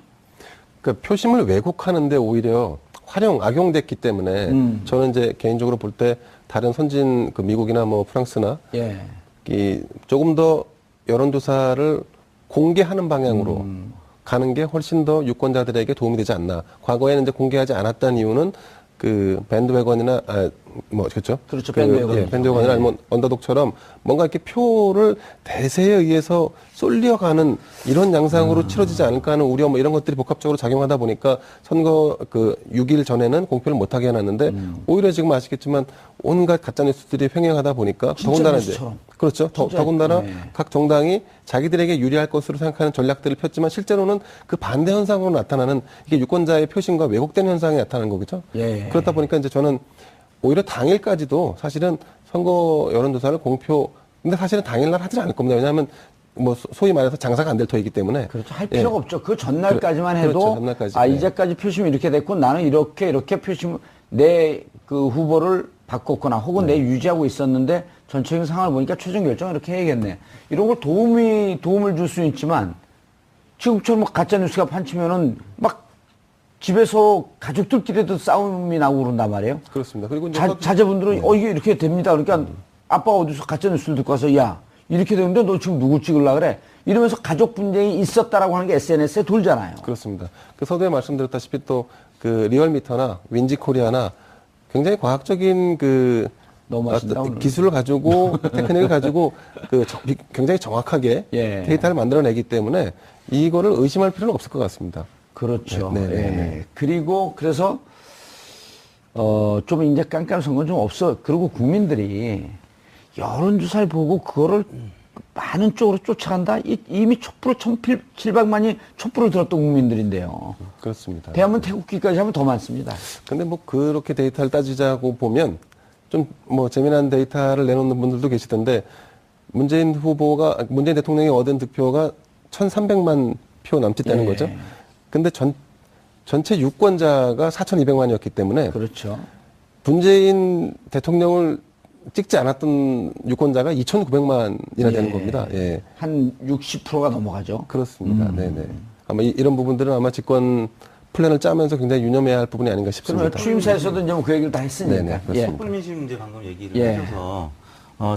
그러니까 표심을 왜곡하는데 오히려 악용됐기 때문에 저는 이제 개인적으로 볼 때 다른 선진 그 미국이나 뭐 프랑스나 예. 이 조금 더 여론조사를 공개하는 방향으로 가는 게 훨씬 더 유권자들에게 도움이 되지 않나. 과거에는 이제 공개하지 않았다는 이유는 그 밴드웨건이나 그렇죠. 그렇죠. 밴드웨건. 밴드웨건이나 아니면 언더독처럼 뭔가 이렇게 표를 대세에 의해서 쏠려가는 이런 양상으로 치러지지 않을까 하는 우려 뭐 이런 것들이 복합적으로 작용하다 보니까 선거 그 6일 전에는 공표를 못 하게 해놨는데 오히려 지금 아시겠지만 온갖 가짜 뉴스들이 횡행하다 보니까 더군다나 이제 뉴스처럼. 그렇죠. 더군다나 네. 각 정당이 자기들에게 유리할 것으로 생각하는 전략들을 폈지만 실제로는 그 반대 현상으로 나타나는 이게 유권자의 표심과 왜곡된 현상이 나타나는 거겠죠. 예. 그렇다 보니까 이제 저는 오히려 당일까지도 사실은 선거 여론조사를 근데 사실은 당일날 하지는 않을 겁니다. 왜냐하면 뭐 소위 말해서 장사가 안 될 터이기 때문에. 그렇죠. 할 필요가 없죠. 그 전날까지만 해도 그렇죠. 전날까지. 아 네. 이제까지 표심이 이렇게 됐고 나는 이렇게 표심 내 그 후보를 바꿨거나 혹은 내 유지하고 있었는데 전체적인 상황을 보니까 최종 결정을 이렇게 해야겠네. 이런 걸 도움을 줄 수는 있지만 지금처럼 가짜 뉴스가 판치면은 막 집에서 가족들끼리도 싸움이 나고 그런단 말이에요. 그렇습니다. 그리고 이제 자제분들은 이게 이렇게 됩니다. 그러니까 아빠가 어디서 가짜뉴스를 듣고 와서 야 이렇게 되는데 너 지금 누구 찍으려고 그래? 이러면서 가족 분쟁이 있었다라고 하는 게 SNS에 돌잖아요. 그렇습니다. 그 서두에 말씀드렸다시피 또 그 리얼미터나 윈지코리아나 굉장히 과학적인 그 너무 하신다, 어떤 오늘. 기술을 가지고 테크닉을 가지고 굉장히 정확하게 예. 데이터를 만들어내기 때문에 이거를 의심할 필요는 없을 것 같습니다. 그렇죠. 네, 네, 네, 예. 네. 그리고 그래서 좀 이제 깜깜한 건 좀 없어. 그리고 국민들이 여론조사를 보고 그거를 많은 쪽으로 쫓아간다. 이미 촛불을 1,700만이 촛불을 들었던 국민들인데요. 그렇습니다. 대한민국 태국기까지 하면 더 많습니다. 근데 뭐 그렇게 데이터를 따지자고 보면 좀 뭐 재미난 데이터를 내놓는 분들도 계시던데 문재인 대통령이 얻은 득표가 1,300만 표 남짓되는 예. 거죠. 근데 전체 유권자가 4,200만이었기 때문에 그렇죠. 문재인 대통령을 찍지 않았던 유권자가 2,900만이나 되는 예. 겁니다. 예. 한 60%가 넘어가죠. 그렇습니다. 네네. 아마 이런 부분들은 아마 집권 플랜을 짜면서 굉장히 유념해야 할 부분이 아닌가 그러면 싶습니다. 취임사에서도 이제 그 얘기를 다 했으니까. 네네, 그렇습니다. 촛불 민심 문제 방금 얘기를 예. 하셔서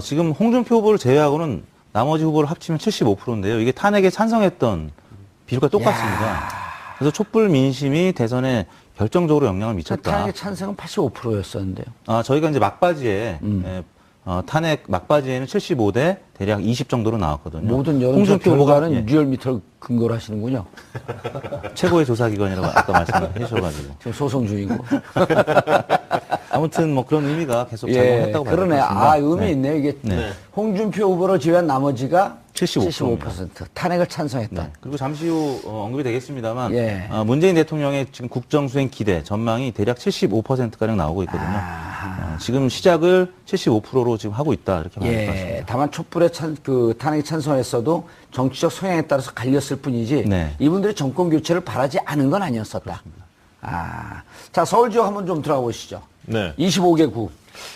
지금 홍준표 후보를 제외하고는 나머지 후보를 합치면 75%인데요. 이게 탄핵에 찬성했던 비율과 똑같습니다. 그래서 촛불 민심이 대선에 결정적으로 영향을 미쳤다. 탄핵의 찬성은 85%였었는데요. 저희가 이제 막바지에 탄핵 막바지에는 75대 대략 20 정도로 나왔거든요. 모든 여론조사 홍준표 후보가 결과는 리얼미터를 근거로 하시는군요. 최고의 조사기관이라고 아까 말씀해 주셔가지고. 지금 소송 중이고. 아무튼 뭐 그런 의미가 계속 작용했다고 봐야 그러네. 되겠습니다. 의미 네. 있네요. 이게 네. 홍준표 후보로 제외한 나머지가 75%. 75%. 탄핵을 찬성했다. 네. 그리고 잠시 후 언급이 되겠습니다만 예. 문재인 대통령의 지금 국정수행 기대 전망이 대략 75%가량 나오고 있거든요. 지금 시작을 75%로 지금 하고 있다 이렇게 봐야 될 것 같습니다. 다만 촛불에 탄핵에 찬성했어도 정치적 성향에 따라서 갈렸을 뿐이지 네. 이분들이 정권 교체를 바라지 않은 건 아니었었다. 자, 서울 지역 한번 좀 들어가 보시죠. 네. 25개 구.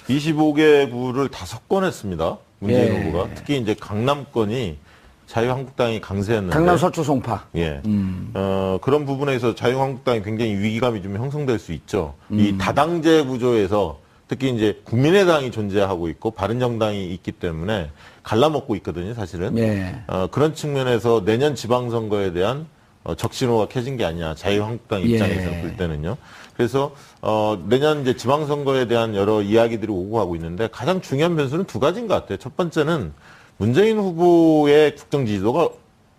25개 구를 다 석권했습니다. 문재인 예. 후보가. 특히 이제 강남권이 자유한국당이 강세였는데. 강남 서초 송파. 예. 그런 부분에서 자유한국당이 굉장히 위기감이 좀 형성될 수 있죠. 이 다당제 구조에서 특히 이제 국민의당이 존재하고 있고 바른정당이 있기 때문에 갈라먹고 있거든요, 사실은. 예. 그런 측면에서 내년 지방선거에 대한 적신호가 켜진 게 아니냐. 자유한국당 입장에서 예. 볼 때는요. 그래서 내년 이제 지방선거에 대한 여러 이야기들이 오고 가고 있는데 가장 중요한 변수는 두 가지인 것 같아요. 첫 번째는 문재인 후보의 국정 지지도가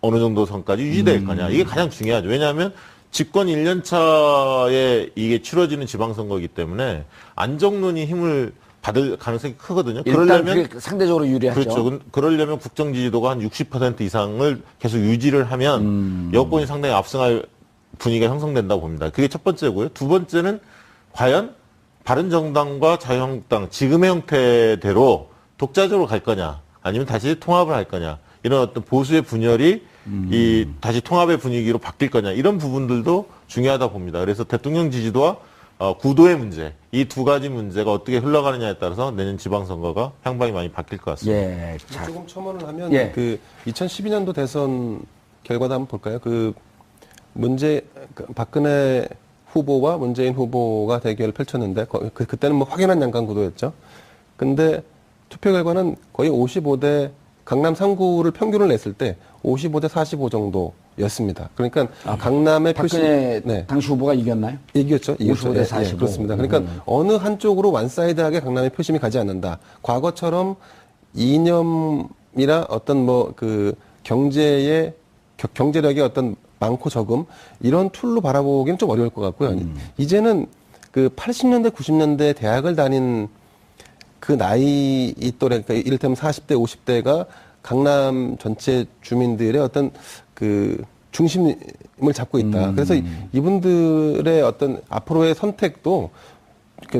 어느 정도 선까지 유지될 거냐. 이게 가장 중요하죠. 왜냐하면 집권 1년 차에 이게 치러지는 지방선거이기 때문에 안정론이 힘을 받을 가능성이 크거든요. 일단 그러려면 그게 상대적으로 유리하죠. 그렇죠. 그러려면 국정 지지도가 한 60% 이상을 계속 유지를 하면 여권이 상당히 압승할 분위기가 형성된다고 봅니다. 그게 첫 번째고요. 두 번째는 과연 바른정당과 자유한국당 지금의 형태대로 독자적으로 갈 거냐 아니면 다시 통합을 할 거냐 이런 어떤 보수의 분열이 이 다시 통합의 분위기로 바뀔 거냐 이런 부분들도 중요하다 봅니다. 그래서 대통령 지지도와 구도의 문제 이 두 가지 문제가 어떻게 흘러가느냐에 따라서 내년 지방선거가 향방이 많이 바뀔 것 같습니다. 예. 자, 조금 첨언을 하면 예. 그 2012년도 대선 결과도 한번 볼까요? 박근혜 후보와 문재인 후보가 대결을 펼쳤는데 그때는 뭐 확연한 양강 구도였죠. 근데 투표 결과는 거의 55대 강남 3구를 평균을 냈을 때 55대 45 정도였습니다. 그러니까 강남의 표심 박근혜 당시 후보가 이겼나요? 이겼죠. 55대 45. 그렇습니다. 그러니까 어느 한쪽으로 완사이드하게 강남의 표심이 가지 않는다. 과거처럼 이념이나 어떤 경제의 경제력의 어떤 많고 적음 이런 툴로 바라보기는 좀 어려울 것 같고요. 이제는 그 80년대 90년대 대학을 다닌 그 나이 이 또래 그러니까 이를테면 40대 50대가 강남 전체 주민들의 어떤 그 중심을 잡고 있다. 그래서 이분들의 어떤 앞으로의 선택도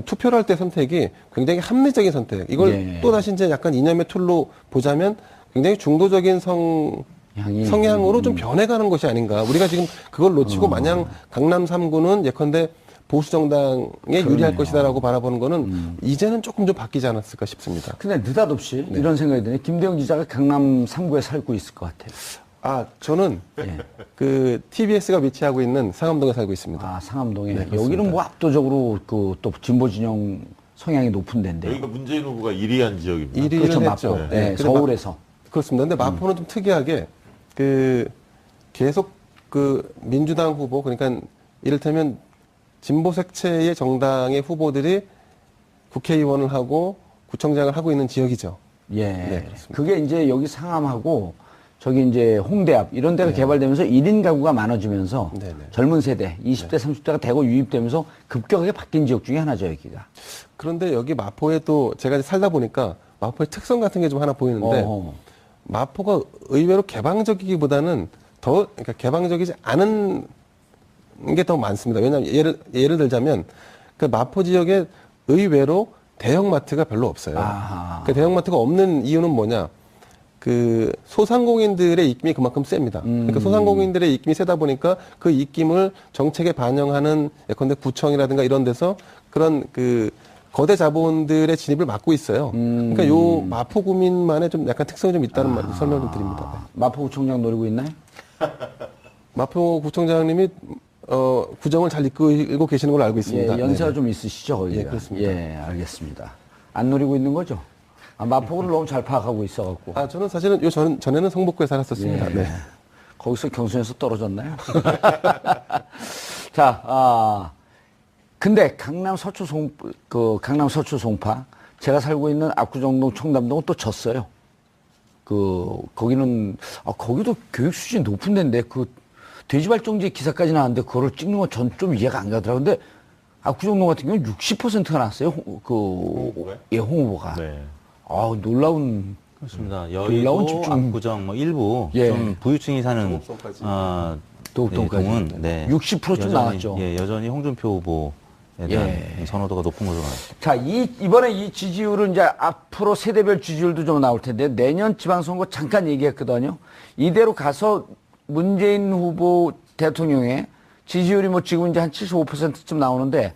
투표를 할 때 선택이 굉장히 합리적인 선택. 이걸 또 다시 이제 약간 이념의 툴로 보자면 굉장히 중도적인 성향으로 좀 변해가는 것이 아닌가. 우리가 지금 그걸 놓치고 마냥 강남 3구는 예컨대 보수 정당에 유리할 것이다라고 바라보는 거는 이제는 조금 좀 바뀌지 않았을까 싶습니다. 근데 느닷없이 이런 생각이 드네. 김대영 기자가 강남 3구에 살고 있을 것 같아요. 저는 그 TBS가 위치하고 있는 상암동에 살고 있습니다. 상암동에. 네, 그렇습니다. 여기는 뭐 압도적으로 또 진보 진영 성향이 높은 데인데요. 여기가 문재인 후보가 1위 한 지역입니다. 1위를 그렇죠, 했죠. 마포. 네, 서울에서. 그렇습니다. 근데 마포는 좀 특이하게 계속 민주당 후보, 그러니까 이를테면 진보 색채의 정당의 후보들이 국회의원을 하고 구청장을 하고 있는 지역이죠. 예. 네, 그렇습니다. 그게 이제 여기 상암하고 저기 이제 홍대 앞 이런 데가 개발되면서 1인 가구가 많아지면서 네, 네. 젊은 세대 20대, 30대가 대거 유입되면서 급격하게 바뀐 지역 중에 하나죠, 여기가. 그런데 여기 마포에 또 제가 이제 살다 보니까 마포의 특성 같은 게 좀 하나 보이는데 마포가 의외로 개방적이기보다는 그러니까 개방적이지 않은 게 더 많습니다. 왜냐하면 예를 들자면 그 마포 지역에 의외로 대형마트가 별로 없어요. 그 대형마트가 없는 이유는 뭐냐? 그 소상공인들의 입김이 그만큼 셉니다. 그러니까 소상공인들의 입김이 세다 보니까 그 입김을 정책에 반영하는 예컨대 구청이라든가 이런 데서 그런 그 거대 자본들의 진입을 막고 있어요. 그러니까 요 마포구민만의 좀 약간 특성이 좀 있다는 설명 좀 드립니다. 네. 마포구청장 노리고 있나요? 마포구청장님이 구정을 잘 이끌고 계시는 걸로 알고 있습니다. 예, 연세가 네. 좀 있으시죠, 거기가. 예, 그렇습니다. 예, 알겠습니다. 안 노리고 있는 거죠? 마포구를 너무 잘 파악하고 있어갖고. 저는 사실은 전에는 성북구에 살았었습니다. 예. 네. 거기서 경선에서 떨어졌나요? 자, 근데 강남 서초 송파, 제가 살고 있는 압구정동 청담동은 또 졌어요. 거기는, 거기도 교육 수준이 높은 데인데, 돼지발정제 기사까지 나왔는데, 그거를 찍는 건 전 좀 이해가 안 가더라고요. 근데, 압구정동 같은 경우는 60%가 나왔어요. 홍보가요? 예, 홍보가. 네. 놀라운. 그렇습니다. 놀라운 여의도, 집중. 압구정, 일부 예. 좀 부유층이 사는 도읍동까지. 동은 60%좀 나왔죠. 예, 여전히 홍준표 후보에 대한 선호도가 높은 것으로 나왔습니다. 자, 이번에 이 지지율은 이제 앞으로 세대별 지지율도 좀 나올 텐데, 내년 지방선거 잠깐 얘기했거든요. 이대로 가서 문재인 후보 대통령의 지지율이 지금 이제 한 75%쯤 나오는데,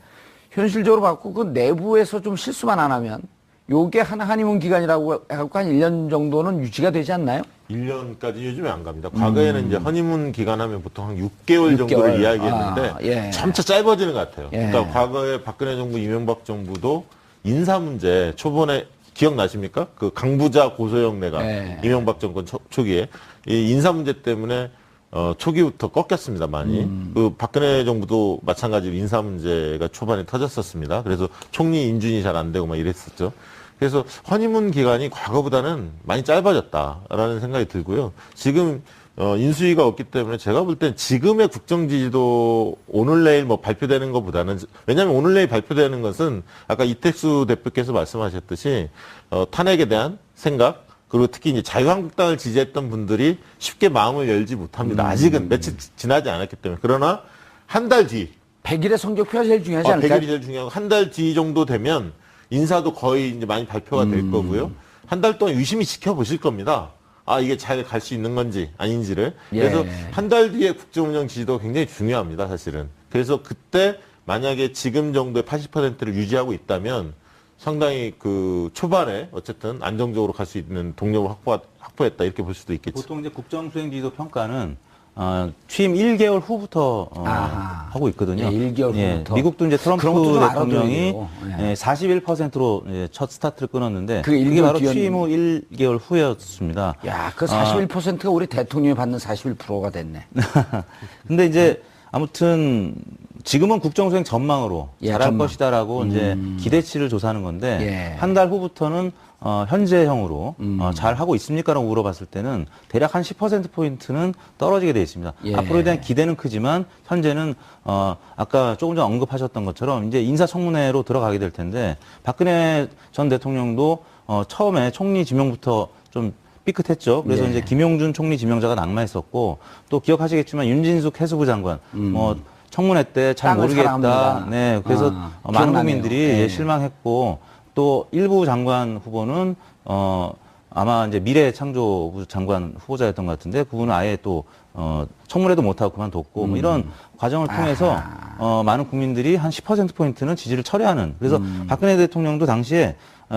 현실적으로 봤고, 그 내부에서 좀 실수만 안 하면, 요게 한의문 기간이라고 해갖고 한 1년 정도는 유지가 되지 않나요? 1년까지 요즘에 안 갑니다. 과거에는 이제 허니문 기간 하면 보통 한 6개월 정도를 이야기했는데 점차 짧아지는 것 같아요. 그러니까 과거에 박근혜 정부, 이명박 정부도 인사 문제 초반에 기억나십니까? 그 강부자 고소영 내가 이명박 정권 초기에 이 인사 문제 때문에 초기부터 꺾였습니다, 많이. 그 박근혜 정부도 마찬가지로 인사 문제가 초반에 터졌었습니다. 그래서 총리 인준이 잘 안 되고 막 이랬었죠. 그래서 허니문 기간이 과거보다는 많이 짧아졌다라는 생각이 들고요. 지금 인수위가 없기 때문에 제가 볼 땐 지금의 국정 지지도 오늘 내일 발표되는 것보다는, 왜냐하면 오늘 내일 발표되는 것은 아까 이택수 대표께서 말씀하셨듯이 탄핵에 대한 생각, 그리고 특히 이제 자유한국당을 지지했던 분들이 쉽게 마음을 열지 못합니다. 아직은 며칠 지나지 않았기 때문에. 그러나 한 달 뒤. 100일의 성적표가 제일 중요하지 않을까요? 100일이 제일 중요하고 한 달 뒤 정도 되면 인사도 거의 이제 많이 발표가 될 거고요. 한 달 동안 유심히 지켜보실 겁니다. 이게 잘 갈 수 있는 건지 아닌지를. 그래서 한 달 뒤에 국정운영 지지도 굉장히 중요합니다, 사실은. 그래서 그때 만약에 지금 정도의 80%를 유지하고 있다면 상당히 초반에 어쨌든 안정적으로 갈 수 있는 동력을 확보했다 이렇게 볼 수도 있겠죠. 보통 이제 국정수행지도 평가는 취임 1개월 후부터 하고 있거든요. 1개월 후부터. 미국도 이제 트럼프 그런 것도 좀 대통령이 알아둬야 41%로 첫 스타트를 끊었는데 그게 그게 바로 1개월 취임 후 1개월 후였습니다. 야, 그 41%가 우리 대통령이 받는 41%가 됐네. 근데 이제 아무튼 지금은 국정수행 전망으로 잘할 전망. 것이다라고 이제 기대치를 조사하는 건데 예. 한 달 후부터는 현재형으로 잘 하고 있습니까라고 물어봤을 때는 대략 한 10%포인트는 떨어지게 되어 있습니다. 앞으로에 대한 기대는 크지만 현재는 아까 조금 전 언급하셨던 것처럼 이제 인사청문회로 들어가게 될 텐데 박근혜 전 대통령도 처음에 총리 지명부터 좀 삐끗했죠. 그래서 이제 김용준 총리 지명자가 낙마했었고 또 기억하시겠지만 윤진숙 해수부 장관 청문회 때 잘 모르겠다. 사랑합니다. 네, 그래서 많은 기억나네요. 국민들이 실망했고 또 일부 장관 후보는 아마 이제 미래창조부 장관 후보자였던 것 같은데 그분은 아예 또 청문회도 못하고 그만뒀고 뭐 이런 과정을 통해서 많은 국민들이 한 10%포인트는 지지를 철회하는. 그래서 박근혜 대통령도 당시에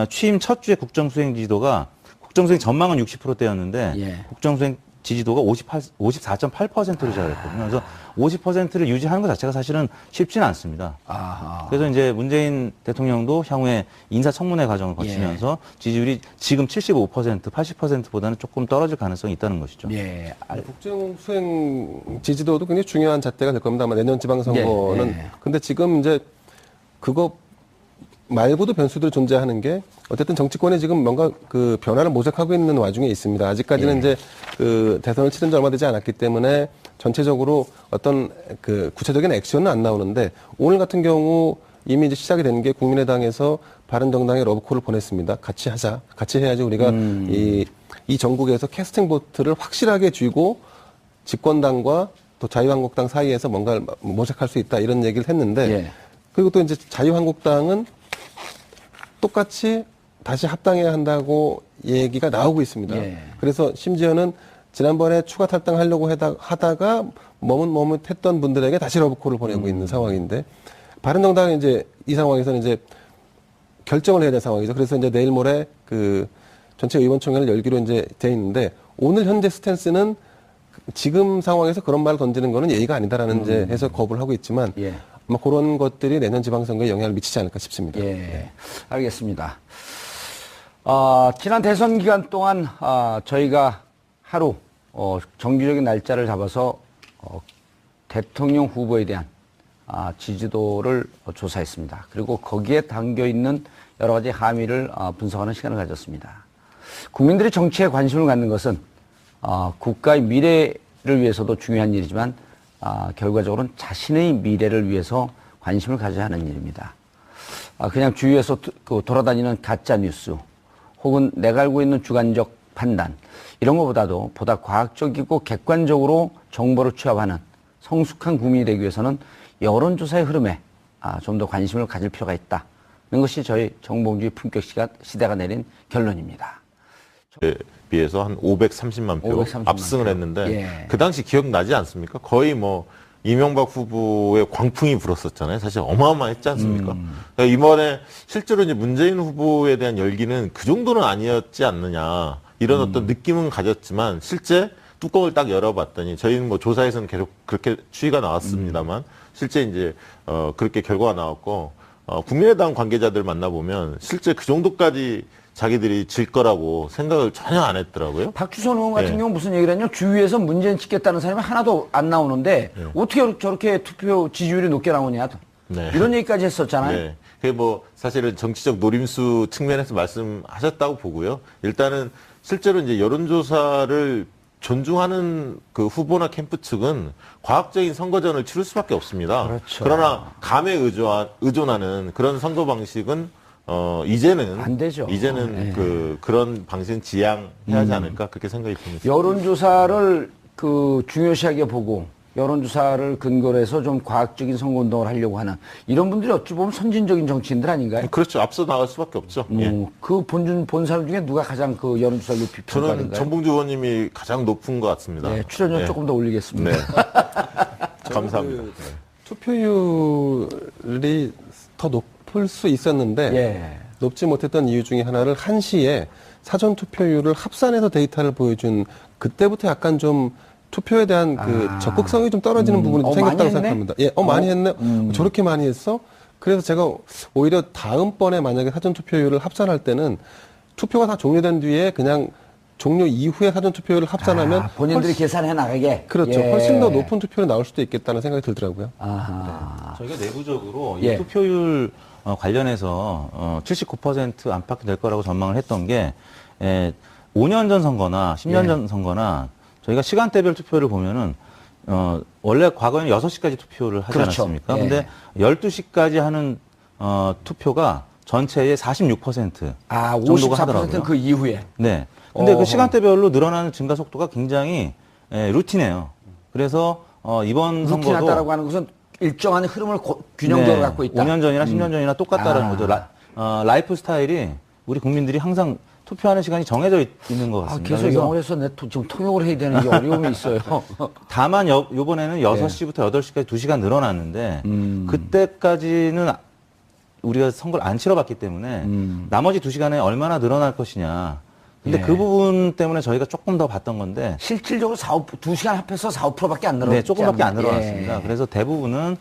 취임 첫 주에 국정수행 지지도가 국정수행 전망은 60%대였는데 국정수행 지지도가 54.8%를 자랑했거든요. 그래서 50%를 유지하는 것 자체가 사실은 쉽지는 않습니다. 아하. 그래서 이제 문재인 대통령도 향후에 인사청문회 과정을 거치면서 지지율이 지금 75%, 80%보다는 조금 떨어질 가능성이 있다는 것이죠. 예. 국정 수행 지지도도 굉장히 중요한 잣대가 될 겁니다. 아마 내년 지방선거는. 예. 근데 지금 이제 그거 말고도 변수들이 존재하는 게 어쨌든 정치권이 지금 뭔가 그 변화를 모색하고 있는 와중에 있습니다. 아직까지는 이제 그 대선을 치른 지 얼마 되지 않았기 때문에 전체적으로 어떤 그 구체적인 액션은 안 나오는데 오늘 같은 경우 이미 이제 시작이 된 게 국민의당에서 바른정당에 러브콜을 보냈습니다. 같이 하자. 같이 해야지 우리가 이 전국에서 캐스팅 보트를 확실하게 쥐고 집권당과 또 자유한국당 사이에서 뭔가를 모색할 수 있다 이런 얘기를 했는데 예. 그리고 또 이제 자유한국당은 똑같이 다시 합당해야 한다고 얘기가 나오고 있습니다. 예. 그래서 심지어는 지난번에 추가 탈당하려고 하다가 머뭇머뭇했던 분들에게 다시 러브콜을 보내고 있는 상황인데 바른정당은 이제 이 상황에서는 이제 결정을 해야 될 상황이죠. 그래서 이제 내일 모레 그 전체 의원총회를 열기로 이제 돼 있는데 오늘 현재 스탠스는 지금 상황에서 그런 말을 던지는 거는 예의가 아니다라는 이제 해서 거부를 하고 있지만 예. 아마 그런 것들이 내년 지방선거에 영향을 미치지 않을까 싶습니다. 예. 알겠습니다. 지난 대선 기간 동안 저희가 하루 정규적인 날짜를 잡아서 대통령 후보에 대한 지지도를 조사했습니다. 그리고 거기에 담겨 있는 여러 가지 함의를 분석하는 시간을 가졌습니다. 국민들이 정치에 관심을 갖는 것은 국가의 미래를 위해서도 중요한 일이지만 결과적으로는 자신의 미래를 위해서 관심을 가져야 하는 일입니다. 그냥 주위에서 돌아다니는 가짜 뉴스 혹은 내가 알고 있는 주관적 판단 이런 것보다도 보다 과학적이고 객관적으로 정보를 취합하는 성숙한 국민이 되기 위해서는 여론조사의 흐름에 좀 더 관심을 가질 필요가 있다는 것이 저희 정봉주의 품격 시대가 내린 결론입니다. 비해서 한 530만 표 530만 압승을 표. 했는데 예. 그 당시 기억나지 않습니까? 거의 뭐 이명박 후보의 광풍이 불었었잖아요. 사실 어마어마했지 않습니까? 그러니까 이번에 실제로 이제 문재인 후보에 대한 열기는 그 정도는 아니었지 않느냐 이런 어떤 느낌은 가졌지만 실제 뚜껑을 딱 열어봤더니 저희는 뭐 조사에서는 계속 그렇게 추이가 나왔습니다만 실제 이제 그렇게 결과가 나왔고 국민의당 관계자들 만나보면 실제 그 정도까지 자기들이 질 거라고 생각을 전혀 안 했더라고요. 박주선 의원 같은 예. 경우는 무슨 얘기를 했냐? 주위에서 문재인 찍겠다는 사람이 하나도 안 나오는데 어떻게 저렇게 투표 지지율이 높게 나오냐? 네. 이런 얘기까지 했었잖아요. 네. 그게 뭐 사실은 정치적 노림수 측면에서 말씀하셨다고 보고요. 일단은 실제로 이제 여론조사를 존중하는 그 후보나 캠프 측은 과학적인 선거전을 치를 수밖에 없습니다. 그렇죠. 그러나 감에 의존하는 그런 선거 방식은 이제는 안 되죠. 이제는 네. 그런 방식은 지양해야 하지 않을까 그렇게 생각이 듭니다. 여론조사를 중요시하게 보고 여론조사를 근거로 해서 좀 과학적인 선거운동을 하려고 하는 이런 분들이 어찌 보면 선진적인 정치인들 아닌가요? 그렇죠. 앞서 나갈 수밖에 없죠. 예. 그 본 사람 중에 누가 가장 그 여론조사를 높이 저는 평가하는가요? 정봉주 의원님이 가장 높은 것 같습니다. 네, 출연료 네. 조금 더 올리겠습니다. 네. 감사합니다. 투표율이 더 높을 수 있었는데 예. 높지 못했던 이유 중에 하나를 1시에 사전 투표율을 합산해서 데이터를 보여준 그때부터 약간 좀 투표에 대한 그 적극성이 좀 떨어지는 부분이 좀 생겼다고 많이 했네? 생각합니다. 예, 많이 했네. 저렇게 많이 했어? 그래서 제가 오히려 다음번에 만약에 사전 투표율을 합산할 때는 투표가 다 종료된 뒤에 그냥 종료 이후에 사전 투표율을 합산하면 본인들이 계산해 나가게. 그렇죠. 예. 훨씬 더 높은 투표율이 나올 수도 있겠다는 생각이 들더라고요. 아하. 저희가 내부적으로 예. 이 투표율 관련해서 79% 안팎이 될 거라고 전망을 했던 게 5년 전 선거나 10년 예. 전 선거나 저희가 시간대별 투표를 보면은 원래 과거에는 6시까지 투표를 하지 그렇죠. 않았습니까? 예. 근데 12시까지 하는 투표가 전체의 46% 정도가 하더라고요. 54%는 그 이후에. 네. 근데 어허. 그 시간대별로 늘어나는 증가 속도가 굉장히 루틴해요. 그래서 이번 선거도 루틴하다라고 하는 것은 일정한 흐름을 균형적으로 갖고 있다. 5년 전이나 10년 전이나 똑같다라는 거죠. 라이프 스타일이 우리 국민들이 항상 투표하는 시간이 정해져 있는 것 같습니다. 계속 그래서 영어에서 지금 통역을 해야 되는 게 어려움이 있어요. 다만 이번에는 6시부터 8시까지 2시간 늘어났는데 그때까지는 우리가 선거를 안 치러봤기 때문에 나머지 2시간에 얼마나 늘어날 것이냐 근데 예. 그 부분 때문에 저희가 조금 더 봤던 건데 실질적으로 2시간 합해서 4~5%밖에 안 늘어났지 네, 조금밖에 안 않나? 늘어났습니다. 예. 그래서 대부분은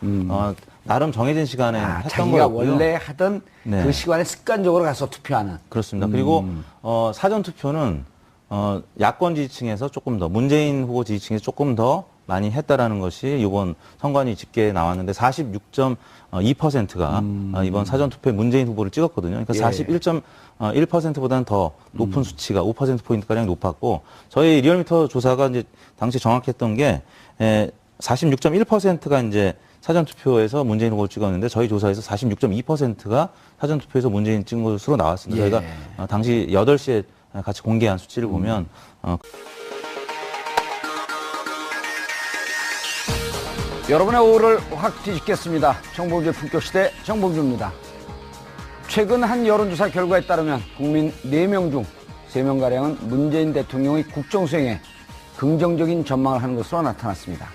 나름 정해진 시간에 했던 자기가 거고요. 원래 하던 네. 그 시간에 습관적으로 가서 투표하는. 그렇습니다. 그리고 사전 투표는 야권 지지층에서 조금 더 문재인 후보 지지층에서 조금 더 많이 했다라는 것이 이번 선관위 집계에 나왔는데 46.2%가 이번 사전 투표에 문재인 후보를 찍었거든요. 그러니까 예. 41.1%보다는 더 높은 수치가 5%포인트 가량 높았고 저희 리얼미터 조사가 이제 당시 정확했던 게 46.1%가 이제 사전 투표에서 문재인 후보를 찍었는데 저희 조사에서 46.2%가 사전 투표에서 문재인 찍은 것으로 나왔습니다. 예. 저희가 당시 8시에 같이 공개한 수치를 보면 여러분의 오후를 확 뒤집겠습니다. 정봉주의 품격시대 정봉주입니다. 최근 한 여론조사 결과에 따르면 국민 4명 중 3명가량은 문재인 대통령의 국정수행에 긍정적인 전망을 하는 것으로 나타났습니다.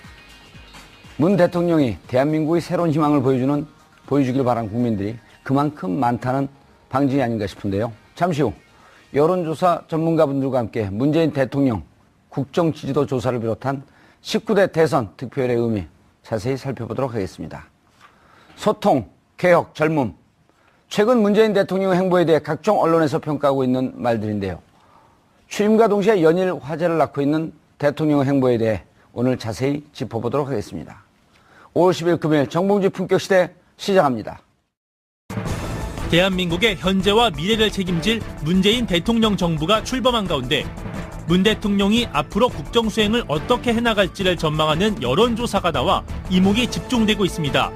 문 대통령이 대한민국의 새로운 희망을 보여주길 바란 국민들이 그만큼 많다는 방증이 아닌가 싶은데요. 잠시 후 여론조사 전문가분들과 함께 문재인 대통령 국정 지지도 조사를 비롯한 19대 대선 득표율의 의미 자세히 살펴보도록 하겠습니다. 소통, 개혁, 젊음. 최근 문재인 대통령의 행보에 대해 각종 언론에서 평가하고 있는 말들인데요. 취임과 동시에 연일 화제를 낳고 있는 대통령의 행보에 대해 오늘 자세히 짚어보도록 하겠습니다. 5월 10일 금요일 정봉주 품격시대 시작합니다. 대한민국의 현재와 미래를 책임질 문재인 대통령 정부가 출범한 가운데 문 대통령이 앞으로 국정 수행을 어떻게 해나갈지를 전망하는 여론조사가 나와 이목이 집중되고 있습니다.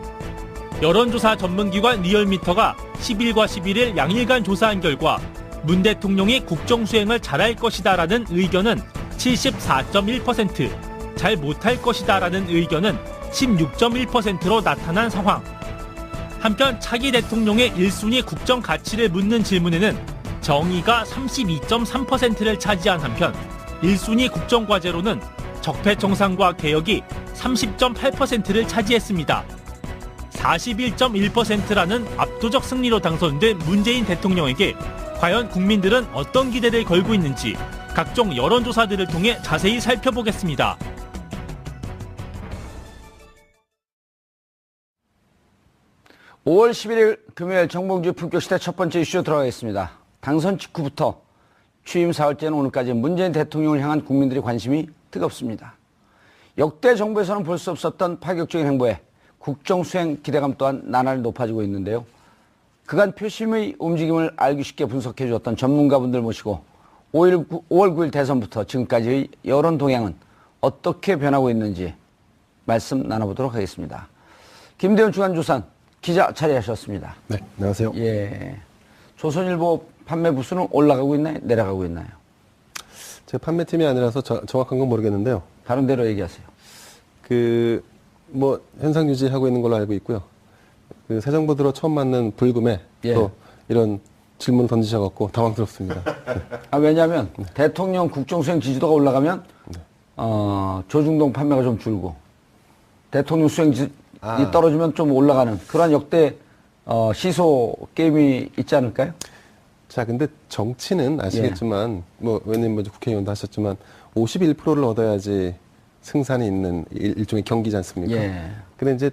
여론조사 전문기관 리얼미터가 10일과 11일 양일간 조사한 결과 문 대통령이 국정 수행을 잘할 것이다라는 의견은 74.1%, 잘 못할 것이다라는 의견은 16.1%로 나타난 상황. 한편 차기 대통령의 1순위 국정 가치를 묻는 질문에는 정의가 32.3%를 차지한 한편 1순위 국정과제로는 적폐청산과 개혁이 30.8%를 차지했습니다. 41.1%라는 압도적 승리로 당선된 문재인 대통령에게 과연 국민들은 어떤 기대를 걸고 있는지 각종 여론조사들을 통해 자세히 살펴보겠습니다. (5월 11일) 금요일 정봉주 품격시대 첫 번째 이슈 들어가겠습니다. 당선 직후부터 취임 사흘째는 오늘까지 문재인 대통령을 향한 국민들의 관심이 뜨겁습니다. 역대 정부에서는 볼 수 없었던 파격적인 행보에 국정 수행 기대감 또한 나날이 높아지고 있는데요. 그간 표심의 움직임을 알기 쉽게 분석해 주었던 전문가분들 모시고 5월 9일 대선부터 지금까지의 여론 동향은 어떻게 변하고 있는지 말씀 나눠보도록 하겠습니다. 김대현 주간조선 기자 자리하셨습니다. 네, 안녕하세요. 예. 조선일보 판매 부수는 올라가고 있나요? 내려가고 있나요? 제 판매팀이 아니라서 정확한 건 모르겠는데요. 다른 대로 얘기하세요. 현상 유지하고 있는 걸로 알고 있고요. 새 정부 들어 처음 맞는 불금에 예. 또 이런 질문을 던지셔갖고 당황스럽습니다. 왜냐하면 대통령 국정수행 지지도가 올라가면 조중동 판매가 좀 줄고 대통령 수행이 떨어지면 좀 올라가는 그런 역대 시소 게임이 있지 않을까요? 자, 근데 정치는 아시겠지만 의원님 먼저 국회의원도 하셨지만 51%를 얻어야지 승산이 있는 일종의 경기지 않습니까? 예. 근데 이제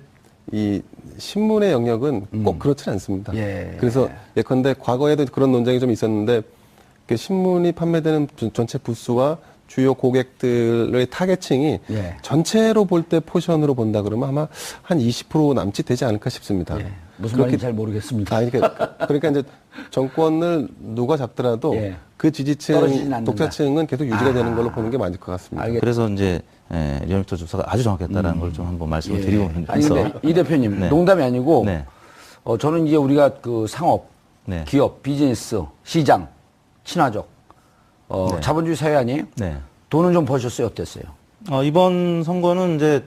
이 신문의 영역은 꼭 그렇진 않습니다. 예. 그래서 예컨대 과거에도 그런 논쟁이 좀 있었는데 그 신문이 판매되는 전체 부수와 주요 고객들의 타겟층이 예. 전체로 볼 때 포션으로 본다 그러면 아마 한 20% 남짓 되지 않을까 싶습니다. 예. 무슨 말인지 잘 모르겠습니다. 그러니까 이제 정권을 누가 잡더라도 예. 그 떨어지진 지지층, 않는다. 독자층은 계속 유지가 되는 걸로 보는 게 맞을 것 같습니다. 그래서 이제 리얼미터 조사가 아주 정확했다라는 걸 좀 한번 말씀을 드리고 아니 있어서 근데 이 대표님 네. 농담이 아니고 네. 저는 이제 우리가 그 상업, 네. 기업, 비즈니스, 시장, 친화적 네. 자본주의 사회 아니에요? 네. 돈은 좀 버셨어요? 어땠어요? 이번 선거는 이제